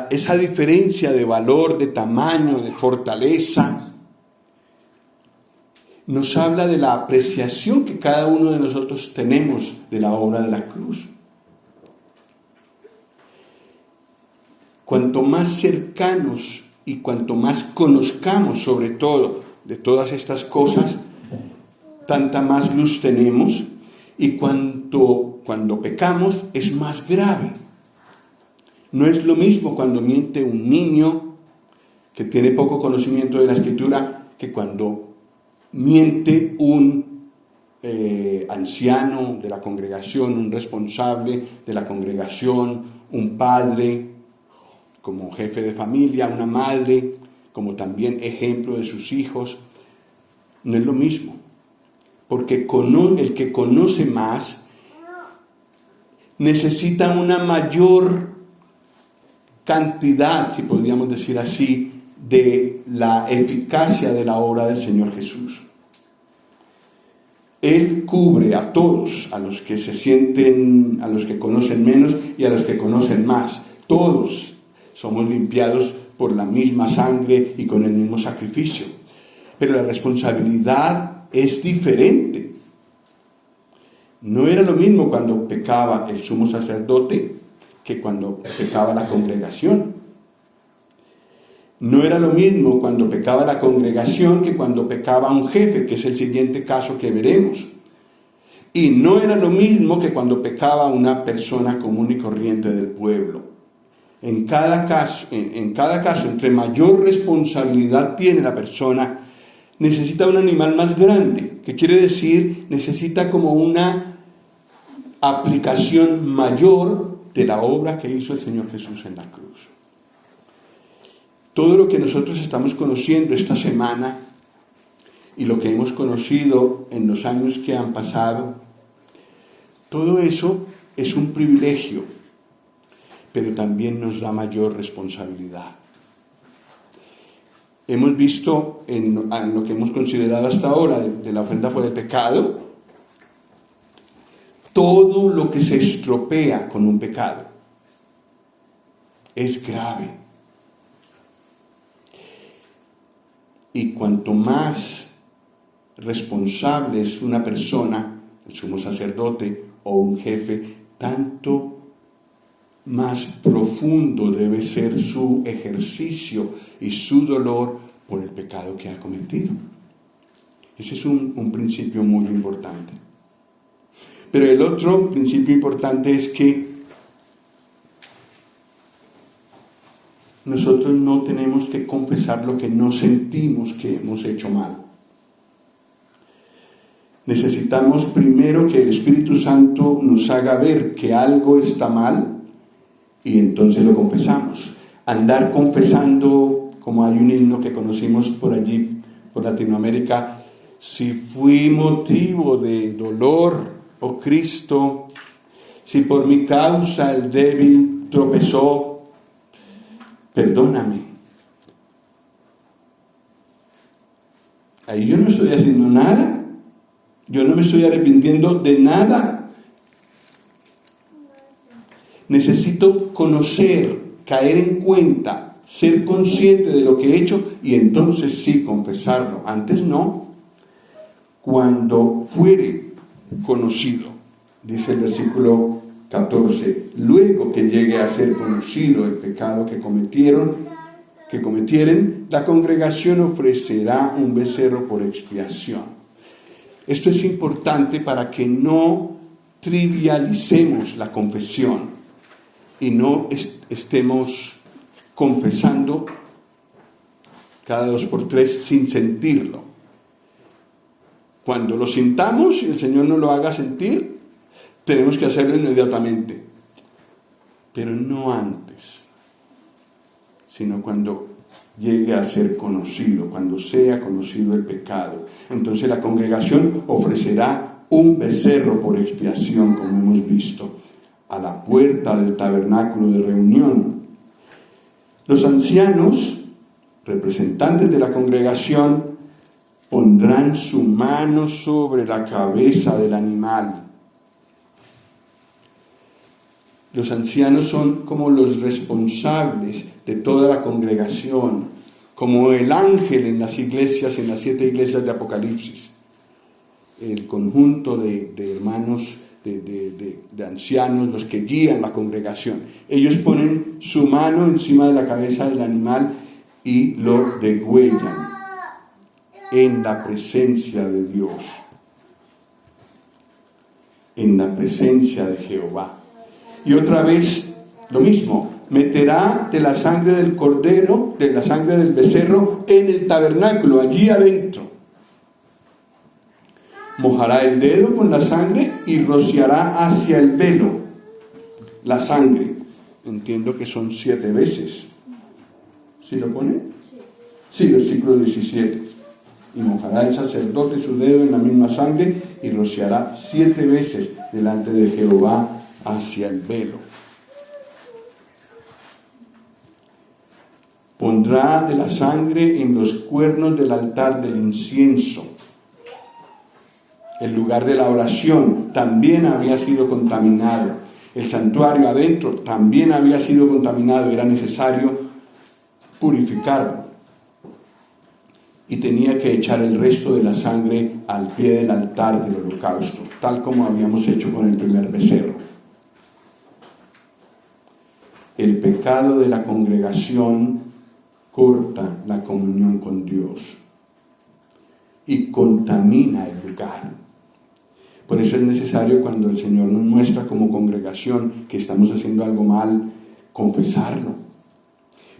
Esa diferencia de valor, de tamaño, de fortaleza, nos habla de la apreciación que cada uno de nosotros tenemos de la obra de la cruz. Cuanto más cercanos y cuanto más conozcamos sobre todo de todas estas cosas, tanta más luz tenemos, y cuando pecamos es más grave. No es lo mismo cuando miente un niño que tiene poco conocimiento de la Escritura que cuando miente un anciano de la congregación, un responsable de la congregación, un padre como jefe de familia, una madre como también ejemplo de sus hijos. No es lo mismo, porque el que conoce más necesita una mayor cantidad, si podríamos decir así, de la eficacia de la obra del Señor Jesús. Él cubre a todos, a los que se sienten, a los que conocen menos y a los que conocen más. Todos somos limpiados por la misma sangre y con el mismo sacrificio. Pero la responsabilidad es diferente. No era lo mismo cuando pecaba el sumo sacerdote que cuando pecaba la congregación. No era lo mismo cuando pecaba la congregación que cuando pecaba un jefe, que es el siguiente caso que veremos. Y no era lo mismo que cuando pecaba una persona común y corriente del pueblo. En cada caso, entre mayor responsabilidad tiene la persona, necesita un animal más grande, que quiere decir, necesita como una aplicación mayor de la obra que hizo el Señor Jesús en la cruz. Todo lo que nosotros estamos conociendo esta semana y lo que hemos conocido en los años que han pasado, todo eso es un privilegio, pero también nos da mayor responsabilidad. Hemos visto en lo que hemos considerado hasta ahora de la ofrenda por el pecado, todo lo que se estropea con un pecado es grave. Y cuanto más responsable es una persona, el sumo sacerdote o un jefe, tanto más profundo debe ser su ejercicio y su dolor por el pecado que ha cometido. Ese es un principio muy importante. Pero el otro principio importante es que nosotros no tenemos que confesar lo que no sentimos que hemos hecho mal. Necesitamos primero que el Espíritu Santo nos haga ver que algo está mal y entonces lo confesamos. Andar confesando, como hay un himno que conocimos por allí, por Latinoamérica, si fui motivo de dolor, oh Cristo, si por mi causa el débil tropezó, perdóname. Ahí yo no estoy haciendo nada, yo no me estoy arrepintiendo de nada. Necesito conocer, caer en cuenta, ser consciente de lo que he hecho y entonces sí confesarlo. Antes no. Cuando fuere conocido, dice el versículo 14, luego que llegue a ser conocido el pecado que cometieron, la congregación ofrecerá un becerro por expiación. Esto es importante para que no trivialicemos la confesión y no estemos confesando cada 2 por 3 sin sentirlo. Cuando lo sintamos y el Señor nos lo haga sentir, tenemos que hacerlo inmediatamente, pero no antes, sino cuando llegue a ser conocido, cuando sea conocido el pecado. Entonces la congregación ofrecerá un becerro por expiación, como hemos visto, a la puerta del tabernáculo de reunión. Los ancianos, representantes de la congregación, pondrán su mano sobre la cabeza del animal. Los ancianos son como los responsables de toda la congregación, como el ángel en las iglesias, en las 7 iglesias de Apocalipsis. El conjunto de hermanos, de ancianos, los que guían la congregación. Ellos ponen su mano encima de la cabeza del animal y lo degüellan en la presencia de Dios, en la presencia de Jehová. Y otra vez lo mismo, meterá de la sangre del cordero, de la sangre del becerro en el tabernáculo, allí adentro. Mojará el dedo con la sangre y rociará hacia el velo la sangre. Entiendo que son 7 veces. ¿Sí lo pone? Sí, versículo 17. Y mojará el sacerdote su dedo en la misma sangre y rociará 7 veces delante de Jehová hacia el velo. Pondrá de la sangre en los cuernos del altar del incienso. El lugar de la oración también había sido contaminado. El santuario adentro también había sido contaminado. Era necesario purificarlo. Y tenía que echar el resto de la sangre al pie del altar del holocausto, tal como habíamos hecho con el primer becerro. El pecado de la congregación corta la comunión con Dios y contamina el lugar. Por eso es necesario, cuando el Señor nos muestra como congregación que estamos haciendo algo mal, confesarlo,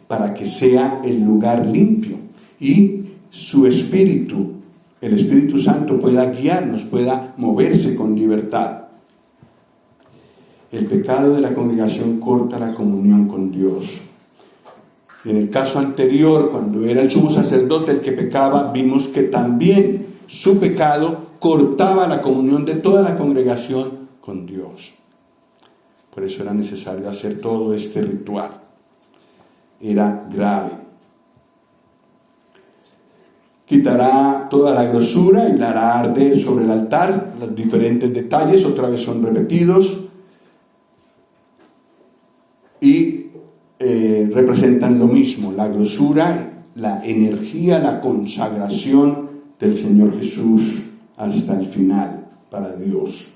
para que sea el lugar limpio y su Espíritu, el Espíritu Santo, pueda guiarnos, pueda moverse con libertad. El pecado de la congregación corta la comunión con Dios. Y en el caso anterior, cuando era el sumo sacerdote el que pecaba, vimos que también su pecado cortaba la comunión de toda la congregación con Dios. Por eso era necesario hacer todo este ritual. Era grave. Quitará toda la grosura y la hará arder sobre el altar. Los diferentes detalles otra vez son repetidos y representan lo mismo: la grosura, la energía, la consagración del Señor Jesús hasta el final para Dios.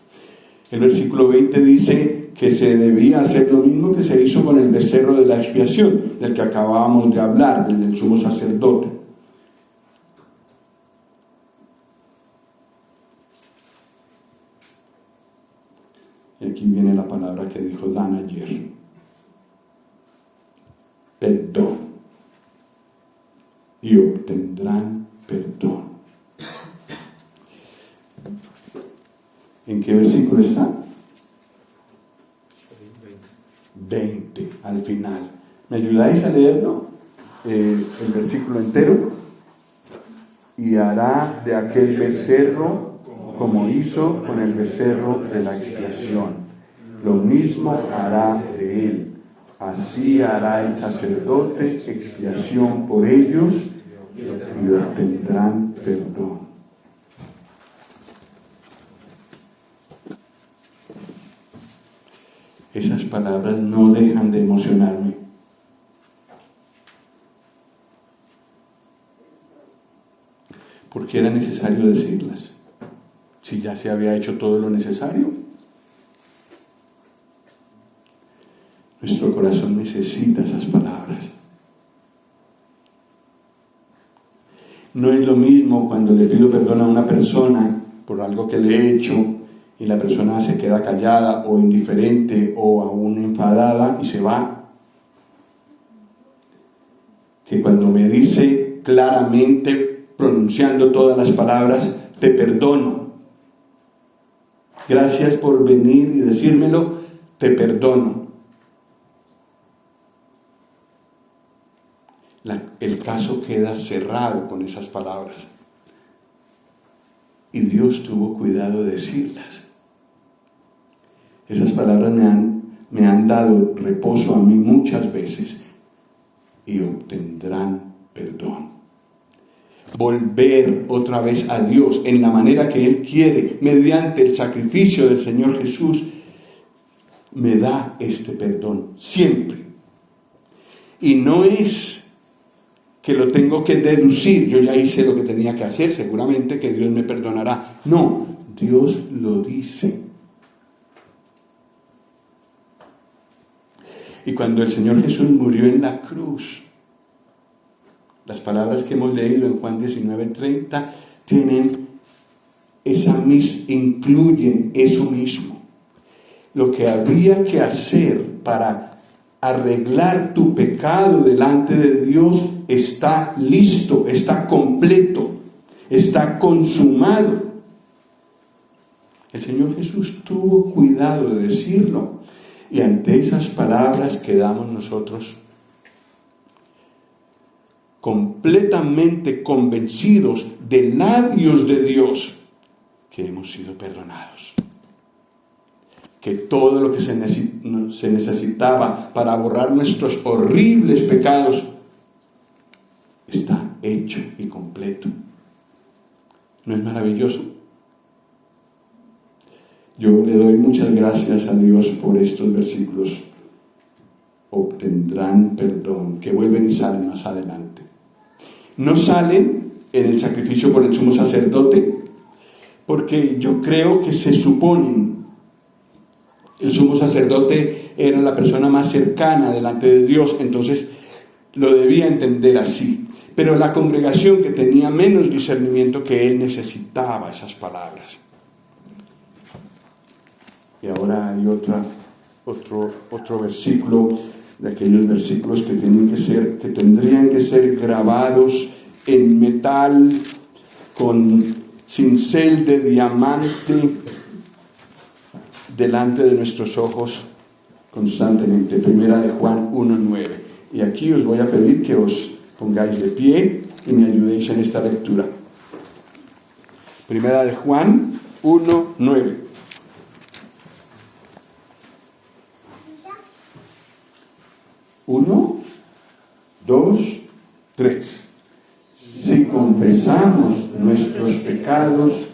El versículo 20 dice que se debía hacer lo mismo que se hizo con el becerro de la expiación, del que acabábamos de hablar, del sumo sacerdote. Y aquí viene la palabra que dijo Dan ayer: perdón, y obtendrán perdón. ¿En qué versículo está? 20, al final. ¿Me ayudáis a leerlo? El versículo entero. Y hará de aquel becerro como hizo con el becerro de la expiación. Lo mismo hará de él. Así hará el sacerdote expiación por ellos y obtendrán perdón. Esas palabras no dejan de emocionarme. Porque era necesario decirlas, si ya se había hecho todo lo necesario. Nuestro corazón necesita esas palabras. No es lo mismo cuando le pido perdón a una persona por algo que le he hecho y la persona se queda callada o indiferente o aún enfadada y se va, que cuando me dice claramente, pronunciando todas las palabras: te perdono, gracias por venir y decírmelo, te perdono. El caso queda cerrado con esas palabras. Y Dios tuvo cuidado de decirlas. Esas palabras me han dado reposo a mí muchas veces. Y obtendrán perdón. Volver otra vez a Dios en la manera que Él quiere, mediante el sacrificio del Señor Jesús, me da este perdón siempre. Y no es que lo tengo que deducir, yo ya hice lo que tenía que hacer, seguramente que Dios me perdonará. No, Dios lo dice. Y cuando el Señor Jesús murió en la cruz, las palabras que hemos leído en Juan 19:30 tienen incluyen eso mismo. Lo que había que hacer para arreglar tu pecado delante de Dios está listo, está completo, está consumado. El Señor Jesús tuvo cuidado de decirlo, y ante esas palabras quedamos nosotros completamente convencidos de labios de Dios que hemos sido perdonados. Que todo lo que se necesitaba para borrar nuestros horribles pecados está hecho y completo. ¿No es maravilloso? Yo le doy muchas gracias a Dios por estos versículos. Obtendrán perdón, que vuelven y salen más adelante. No salen en el sacrificio por el sumo sacerdote, porque yo creo que se suponen. El sumo sacerdote era la persona más cercana delante de Dios, entonces lo debía entender así. Pero la congregación, que tenía menos discernimiento que él, necesitaba esas palabras. Y ahora hay otro versículo, de aquellos versículos que tendrían que ser grabados en metal, con cincel de diamante, delante de nuestros ojos constantemente. Primera de Juan 1:9. Y aquí os voy a pedir que os pongáis de pie y me ayudéis en esta lectura. Primera de Juan 1:9. 1, 2, 3. Si confesamos nuestros pecados,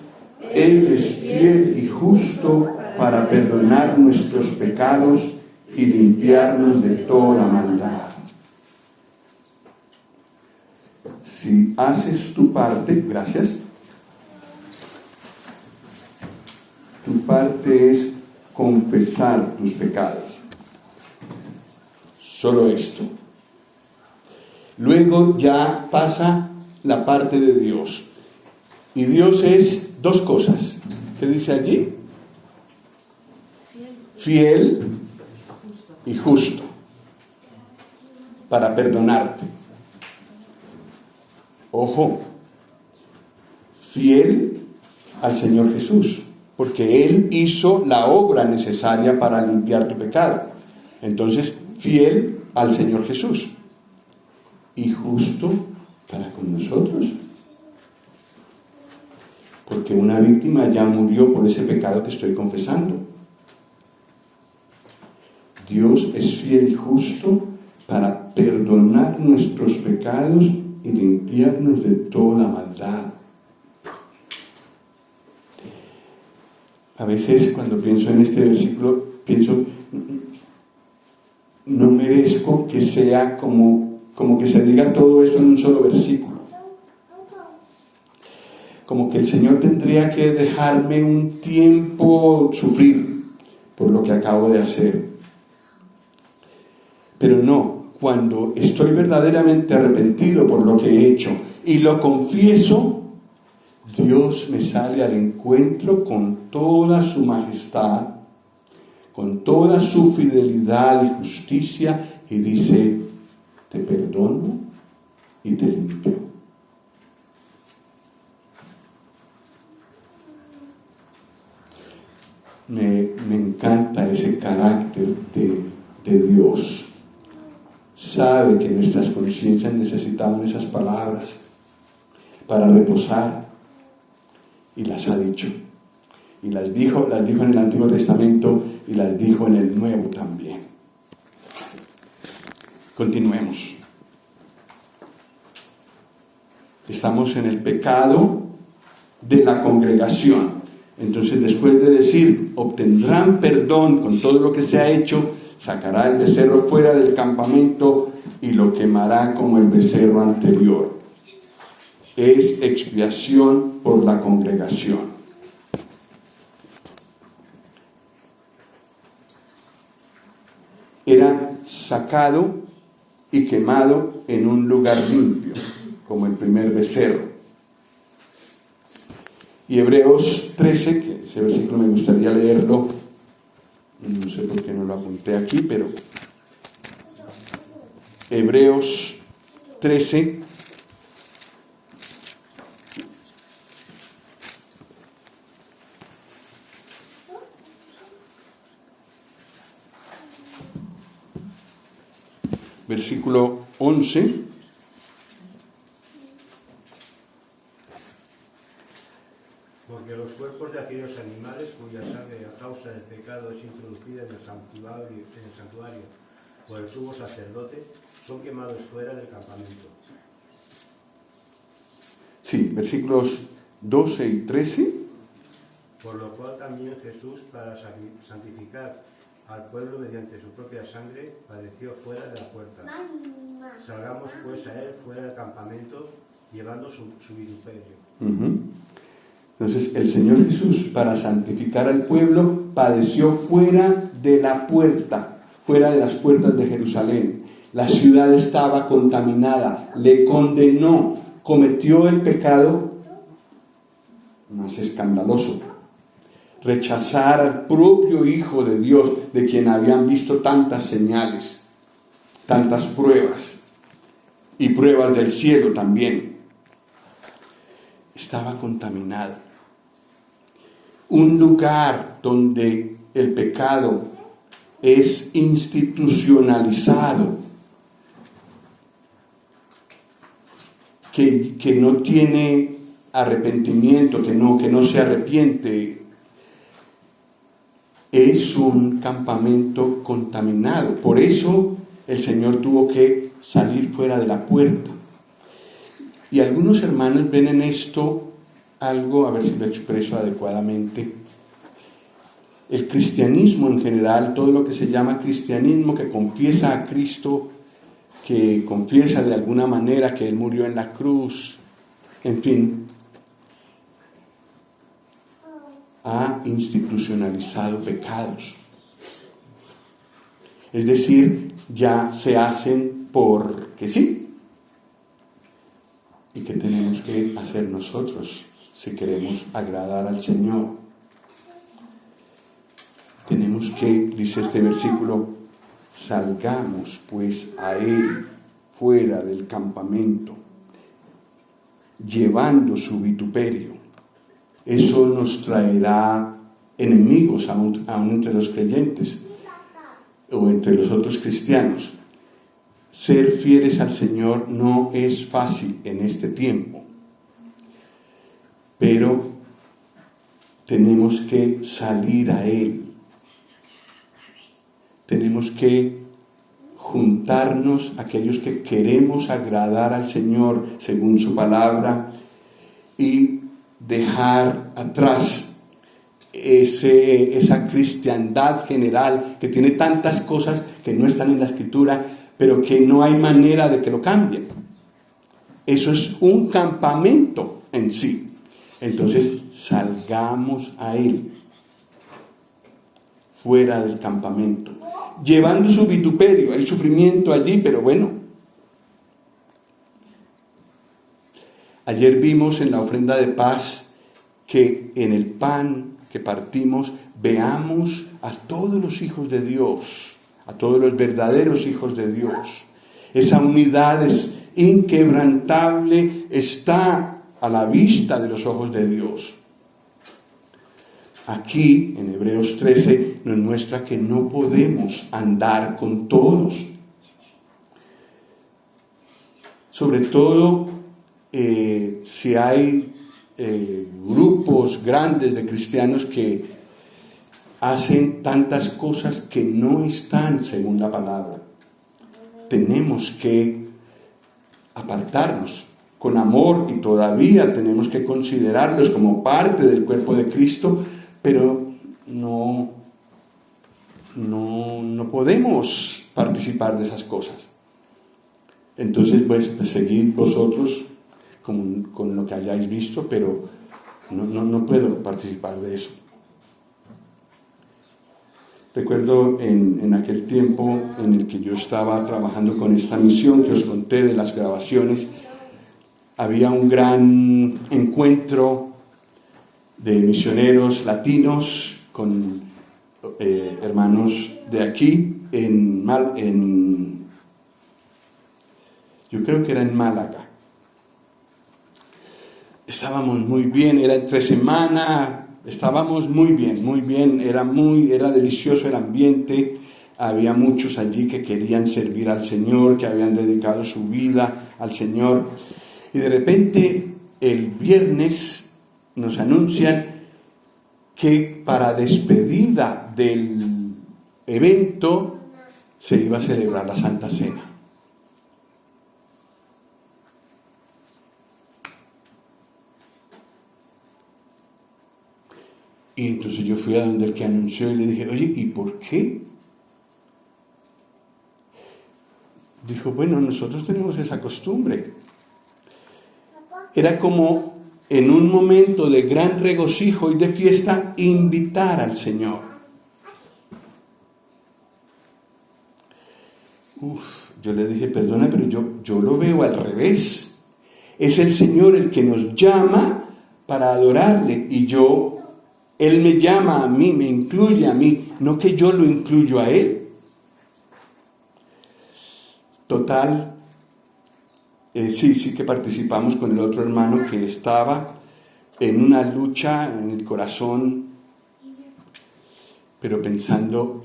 Él es fiel y justo para perdonar nuestros pecados y limpiarnos de toda maldad. Si haces tu parte, gracias. Tu parte es confesar tus pecados. Solo esto. Luego ya pasa la parte de Dios. Y Dios es dos cosas. ¿Qué dice allí? Fiel y justo para perdonarte. Ojo, fiel al Señor Jesús, porque Él hizo la obra necesaria para limpiar tu pecado. Entonces, fiel al Señor Jesús y justo para con nosotros, porque una víctima ya murió por ese pecado que estoy confesando. Dios es fiel y justo para perdonar nuestros pecados y limpiarnos de toda maldad. A veces cuando pienso en este versículo, pienso, no merezco que sea como que se diga todo eso en un solo versículo. Como que el Señor tendría que dejarme un tiempo sufrir por lo que acabo de hacer. Pero no, cuando estoy verdaderamente arrepentido por lo que he hecho y lo confieso, Dios me sale al encuentro con toda su majestad, con toda su fidelidad y justicia, y dice: te perdono y te limpio. Me encanta ese carácter de Dios. Sabe que nuestras conciencias necesitaban esas palabras para reposar, y las ha dicho. Y las dijo en el Antiguo Testamento y las dijo en el Nuevo también. Continuemos. Estamos en el pecado de la congregación. Entonces, después de decir, obtendrán perdón con todo lo que se ha hecho, sacará el becerro fuera del campamento y lo quemará como el becerro anterior. Es expiación por la congregación. Era sacado y quemado en un lugar limpio, como el primer becerro. Y Hebreos 13, que ese versículo me gustaría leerlo, no sé por qué no lo apunté aquí, pero Hebreos 13, versículo 11. Porque los cuerpos de aquellos animales cuya sangre a causa del pecado es introducida en el santuario por el sumo sacerdote, son quemados fuera del campamento. Sí, versículos 12 y 13. por lo cual también Jesús, para santificar al pueblo mediante su propia sangre, padeció fuera de la puerta. Salgamos pues a él fuera del campamento, llevando su vituperio. Entonces el Señor Jesús, para santificar al pueblo, padeció fuera de la puerta, fuera de las puertas de Jerusalén. La ciudad estaba contaminada, le condenó, cometió el pecado más escandaloso: rechazar al propio Hijo de Dios, de quien habían visto tantas señales, tantas pruebas, y pruebas del cielo también. Estaba contaminado. Un lugar donde el pecado es institucionalizado, que no tiene arrepentimiento, que no se arrepiente, es un campamento contaminado. Por eso el Señor tuvo que salir fuera de la puerta. Y algunos hermanos ven en esto algo, a ver si lo expreso adecuadamente. El cristianismo en general, todo lo que se llama cristianismo, que confiesa a Cristo, que confiesa de alguna manera que Él murió en la cruz, en fin, ha institucionalizado pecados. Es decir, ya se hacen porque sí. ¿Y qué tenemos que hacer nosotros si queremos agradar al Señor? Tenemos que, dice este versículo, salgamos pues a Él fuera del campamento, llevando su vituperio. Eso nos traerá enemigos aún entre los creyentes o entre los otros cristianos. Ser fieles al Señor no es fácil en este tiempo, pero tenemos que salir a Él. Tenemos que juntarnos aquellos que queremos agradar al Señor según su palabra y dejar atrás esa cristiandad general que tiene tantas cosas que no están en la Escritura, pero que no hay manera de que lo cambien. Eso es un campamento en sí. Entonces, salgamos a Él fuera del campamento, llevando su vituperio. Hay sufrimiento allí, pero bueno. Ayer vimos en la ofrenda de paz que en el pan que partimos veamos a todos los hijos de Dios, a todos los verdaderos hijos de Dios. Esa unidad es inquebrantable, está a la vista de los ojos de Dios. Aquí, en Hebreos 13, nos muestra que no podemos andar con todos. Sobre todo, si hay grupos grandes de cristianos que hacen tantas cosas que no están según la palabra. Tenemos que apartarnos con amor y todavía tenemos que considerarlos como parte del cuerpo de Cristo, pero no podemos participar de esas cosas. Entonces, pues seguid vosotros con lo que hayáis visto, pero no puedo participar de eso. Recuerdo en aquel tiempo en el que yo estaba trabajando con esta misión que os conté de las grabaciones, había un gran encuentro de misioneros latinos con hermanos de aquí yo creo que era en Málaga. Estábamos muy bien, era entre semana, estábamos muy bien, era delicioso el ambiente, había muchos allí que querían servir al Señor, que habían dedicado su vida al Señor, y de repente el viernes nos anuncian que para despedida del evento se iba a celebrar la Santa Cena. Y entonces yo fui a donde el que anunció y le dije, oye, ¿y por qué? Dijo, bueno, nosotros tenemos esa costumbre. Era como en un momento de gran regocijo y de fiesta invitar al Señor. Yo le dije, perdona, pero yo lo veo al revés. Es el Señor el que nos llama para adorarle y Él me llama a mí, me incluye a mí, no que yo lo incluyo a Él. Total, sí que participamos con el otro hermano que estaba en una lucha en el corazón, pero pensando,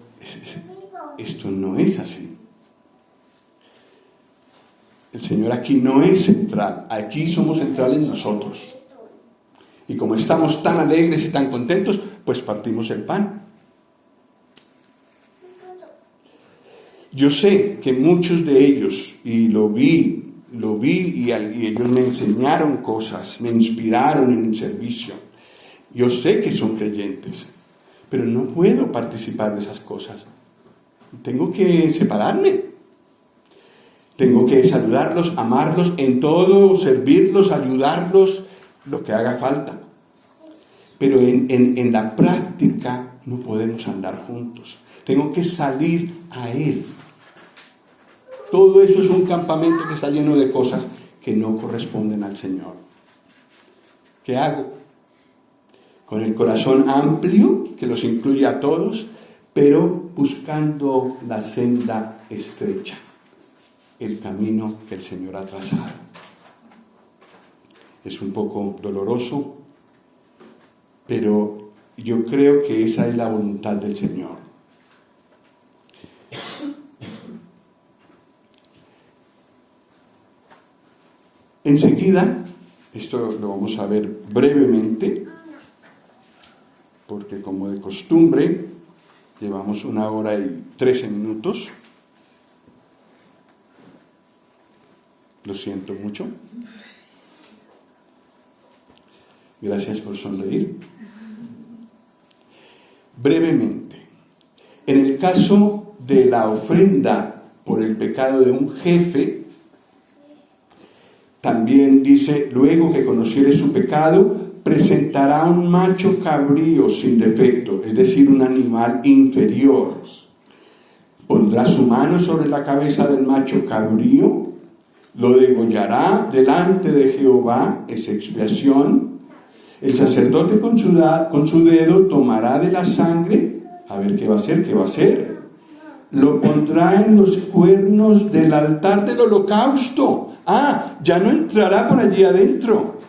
esto no es así. El Señor aquí no es central, aquí somos centrales nosotros. Y como estamos tan alegres y tan contentos, pues partimos el pan. Yo sé que muchos de ellos, y lo vi y ellos me enseñaron cosas, me inspiraron en el servicio. Yo sé que son creyentes, pero no puedo participar de esas cosas. Tengo que separarme. Tengo que saludarlos, amarlos en todo, servirlos, ayudarlos, lo que haga falta. Pero en la práctica no podemos andar juntos. Tengo que salir a Él. Todo eso es un campamento que está lleno de cosas que no corresponden al Señor. ¿Qué hago? Con el corazón amplio, que los incluye a todos, pero buscando la senda estrecha, el camino que el Señor ha trazado. Es un poco doloroso, pero yo creo que esa es la voluntad del Señor. Enseguida, esto lo vamos a ver brevemente, porque como de costumbre, llevamos 1 hora y 13 minutos. Lo siento mucho. Gracias por sonreír. Brevemente, en el caso de la ofrenda por el pecado de un jefe, también dice, luego que conociere su pecado, presentará un macho cabrío sin defecto, es decir, un animal inferior. Pondrá su mano sobre la cabeza del macho cabrío, lo degollará delante de Jehová, es expiación. El sacerdote con su dedo tomará de la sangre, a ver qué va a hacer. Lo pondrá en los cuernos del altar del holocausto. Ya no entrará por allí adentro.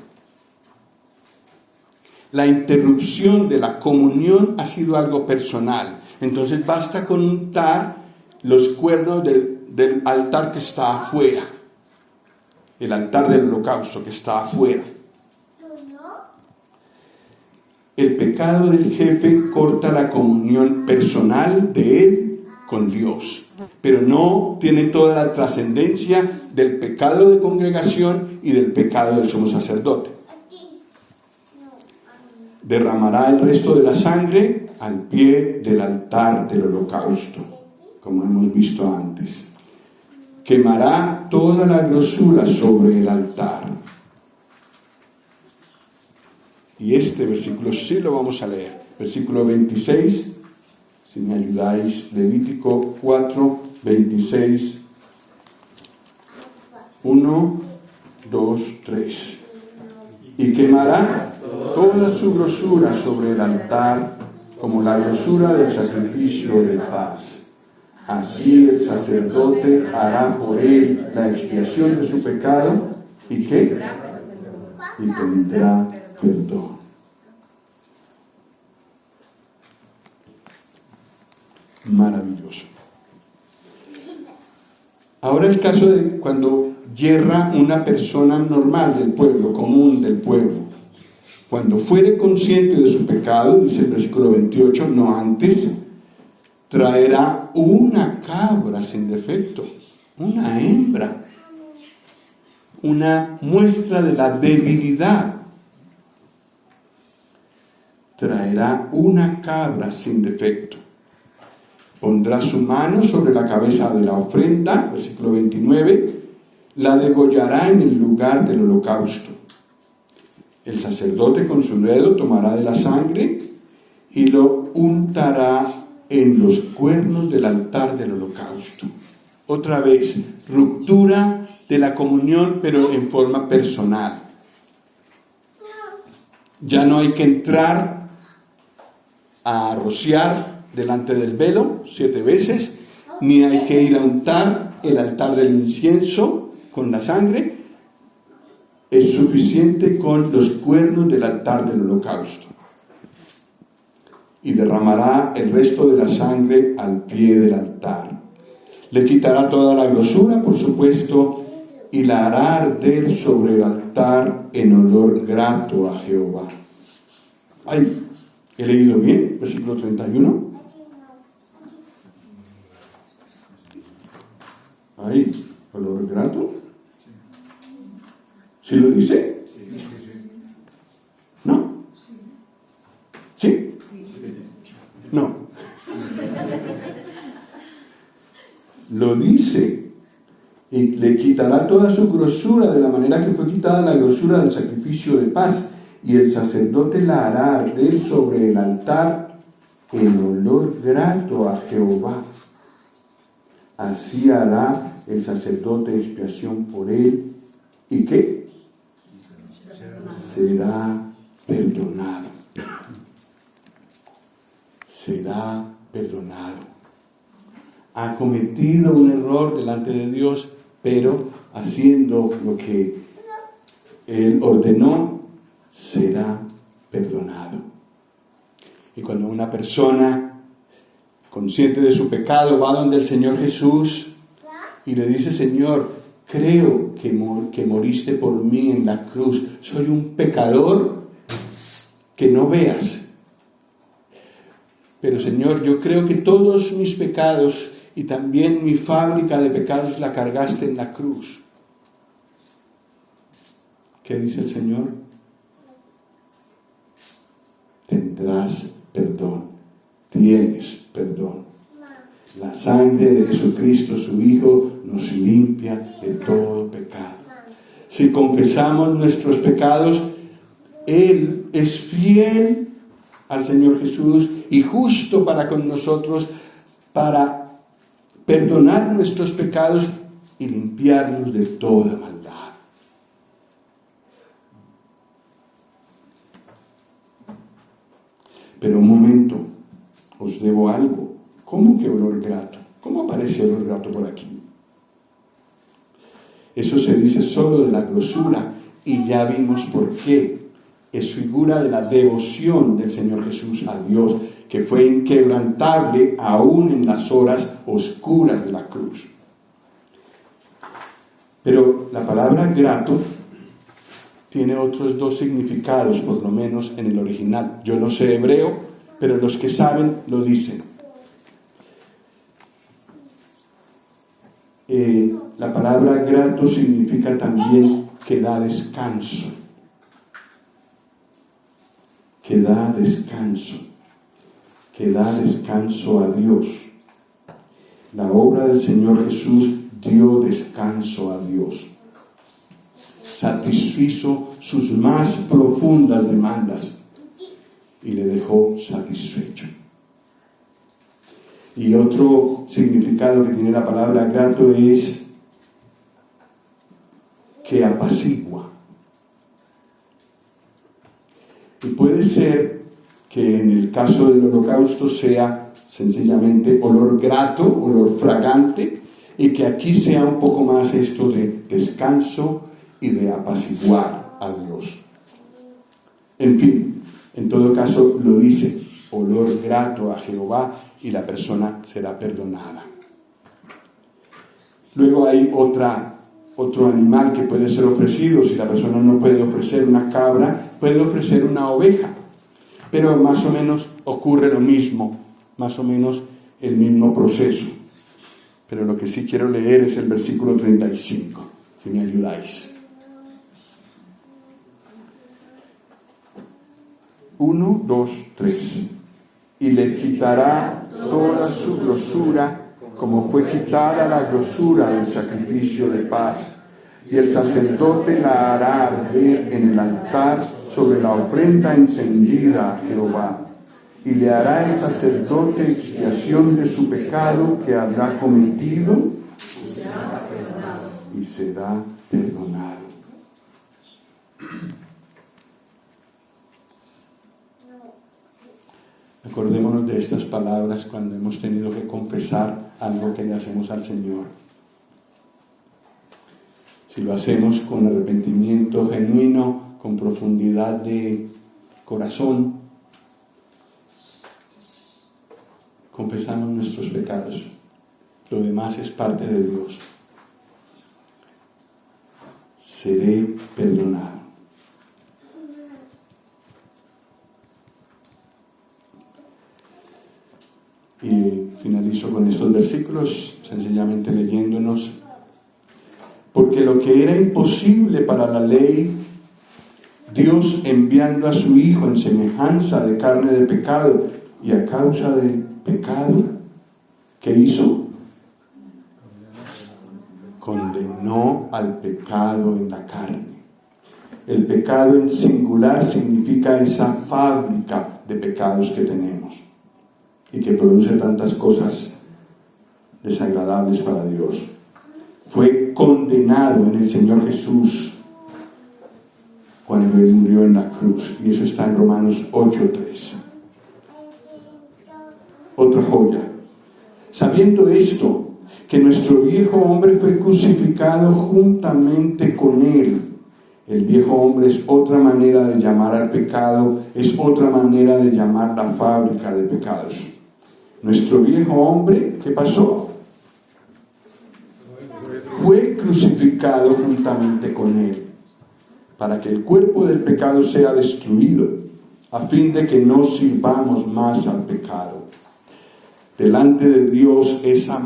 La interrupción de la comunión ha sido algo personal. Entonces basta con untar los cuernos del altar que está afuera. El altar del holocausto que está afuera. El pecado del jefe corta la comunión personal de él con Dios, pero no tiene toda la trascendencia del pecado de congregación y del pecado del sumo sacerdote. Derramará el resto de la sangre al pie del altar del holocausto, como hemos visto antes. Quemará toda la grosura sobre el altar. Y este versículo sí lo vamos a leer. Versículo 26, si me ayudáis, Levítico 4, 26. 1, 2, 3. Y quemará toda su grosura sobre el altar, como la grosura del sacrificio de paz. Así el sacerdote hará por él la expiación de su pecado, ¿y qué? Y tendrá perdón. Maravilloso. Ahora el caso de cuando yerra una persona normal del pueblo, común del pueblo. Cuando fuere consciente de su pecado, dice el versículo 28, no antes, traerá una cabra sin defecto, una hembra, una muestra de la debilidad traerá una cabra sin defecto. Pondrá su mano sobre la cabeza de la ofrenda, versículo 29, la degollará en el lugar del holocausto. El sacerdote con su dedo tomará de la sangre y lo untará en los cuernos del altar del holocausto. Otra vez, ruptura de la comunión, pero en forma personal. Ya no hay que entrar a rociar delante del velo 7 veces, ni hay que ir a untar el altar del incienso con la sangre. Es suficiente con los cuernos del altar del holocausto. Y derramará el resto de la sangre al pie del altar. Le quitará toda la grosura, por supuesto, y la hará arder sobre el altar en olor grato a Jehová. Ay, ¿he leído bien? Versículo 31. Ay, olor grato. ¿Sí lo dice? ¿No? ¿Sí? No. Lo dice. Y le quitará toda su grosura de la manera que fue quitada la grosura del sacrificio de paz. Y el sacerdote la hará arder sobre el altar en olor grato a Jehová. Así hará el sacerdote expiación por él. ¿Y qué? Será perdonado. Será perdonado. Ha cometido un error delante de Dios, pero haciendo lo que Él ordenó, será perdonado. Y cuando una persona consciente de su pecado va donde el Señor Jesús y le dice: Señor, creo que moriste por mí en la cruz, soy un pecador que no veas, pero Señor, yo creo que todos mis pecados y también mi fábrica de pecados la cargaste en la cruz. ¿Qué dice el Señor? Tendrás perdón, tienes perdón. La sangre de Jesucristo, su Hijo, nos limpia de todo pecado. Si confesamos nuestros pecados, Él es fiel al Señor Jesús y justo para con nosotros, para perdonar nuestros pecados y limpiarnos de toda maldad. Pero un momento, os debo algo. ¿Cómo que olor grato? ¿Cómo aparece olor grato por aquí? Eso se dice solo de la grosura y ya vimos por qué. Es figura de la devoción del Señor Jesús a Dios, que fue inquebrantable aún en las horas oscuras de la cruz. Pero la palabra grato tiene otros 2 significados, por lo menos en el original. Yo no sé hebreo, pero los que saben lo dicen. La palabra grato significa también que da descanso. Que da descanso. Que da descanso a Dios. La obra del Señor Jesús dio descanso a Dios. Satisfizo sus más profundas demandas y le dejó satisfecho. Y otro significado que tiene la palabra grato es que apacigua. Y puede ser que en el caso del holocausto sea sencillamente olor grato, olor fragante, y que aquí sea un poco más esto de descanso y de apaciguar a Dios. En fin, en todo caso lo dice, olor grato a Jehová, y la persona será perdonada. Luego hay otro animal que puede ser ofrecido. Si la persona no puede ofrecer una cabra, puede ofrecer una oveja, pero más o menos ocurre lo mismo, más o menos el mismo proceso. Pero lo que sí quiero leer es el versículo 35, si me ayudáis. 1, 2, 3. Y le quitará toda su grosura, como fue quitada la grosura del sacrificio de paz. Y el sacerdote la hará arder en el altar sobre la ofrenda encendida a Jehová. Y le hará el sacerdote expiación de su pecado que habrá cometido, y será perdonado. Acordémonos de estas palabras cuando hemos tenido que confesar algo que le hacemos al Señor. Si lo hacemos con arrepentimiento genuino, con profundidad de corazón, confesamos nuestros pecados. Lo demás es parte de Dios. Seré perdonado. Y finalizo con estos versículos, sencillamente leyéndonos. Porque lo que era imposible para la ley, Dios enviando a su Hijo en semejanza de carne de pecado, y a causa del pecado, ¿qué hizo? Condenó al pecado en la carne. El pecado en singular significa esa fábrica de pecados que tenemos y que produce tantas cosas desagradables para Dios. Fue condenado en el Señor Jesús cuando Él murió en la cruz, y eso está en Romanos 8:3. Otra joya. Sabiendo esto, que nuestro viejo hombre fue crucificado juntamente con Él. El viejo hombre es otra manera de llamar al pecado, es otra manera de llamar la fábrica de pecados. Nuestro viejo hombre, ¿qué pasó? Fue crucificado juntamente con Él, para que el cuerpo del pecado sea destruido, a fin de que no sirvamos más al pecado. Delante de Dios, esa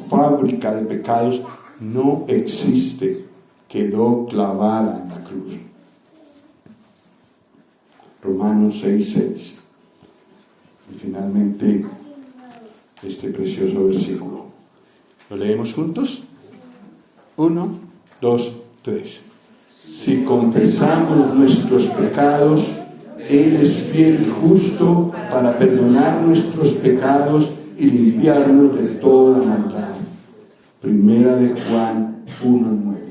fábrica de pecados no existe, quedó clavada en la cruz. Romanos 6:6. Y finalmente, este precioso versículo. ¿Lo leemos juntos? 1, 2, 3. Si confesamos nuestros pecados, Él es fiel y justo para perdonar nuestros pecados y limpiarnos de toda maldad. Primera de Juan 1:9.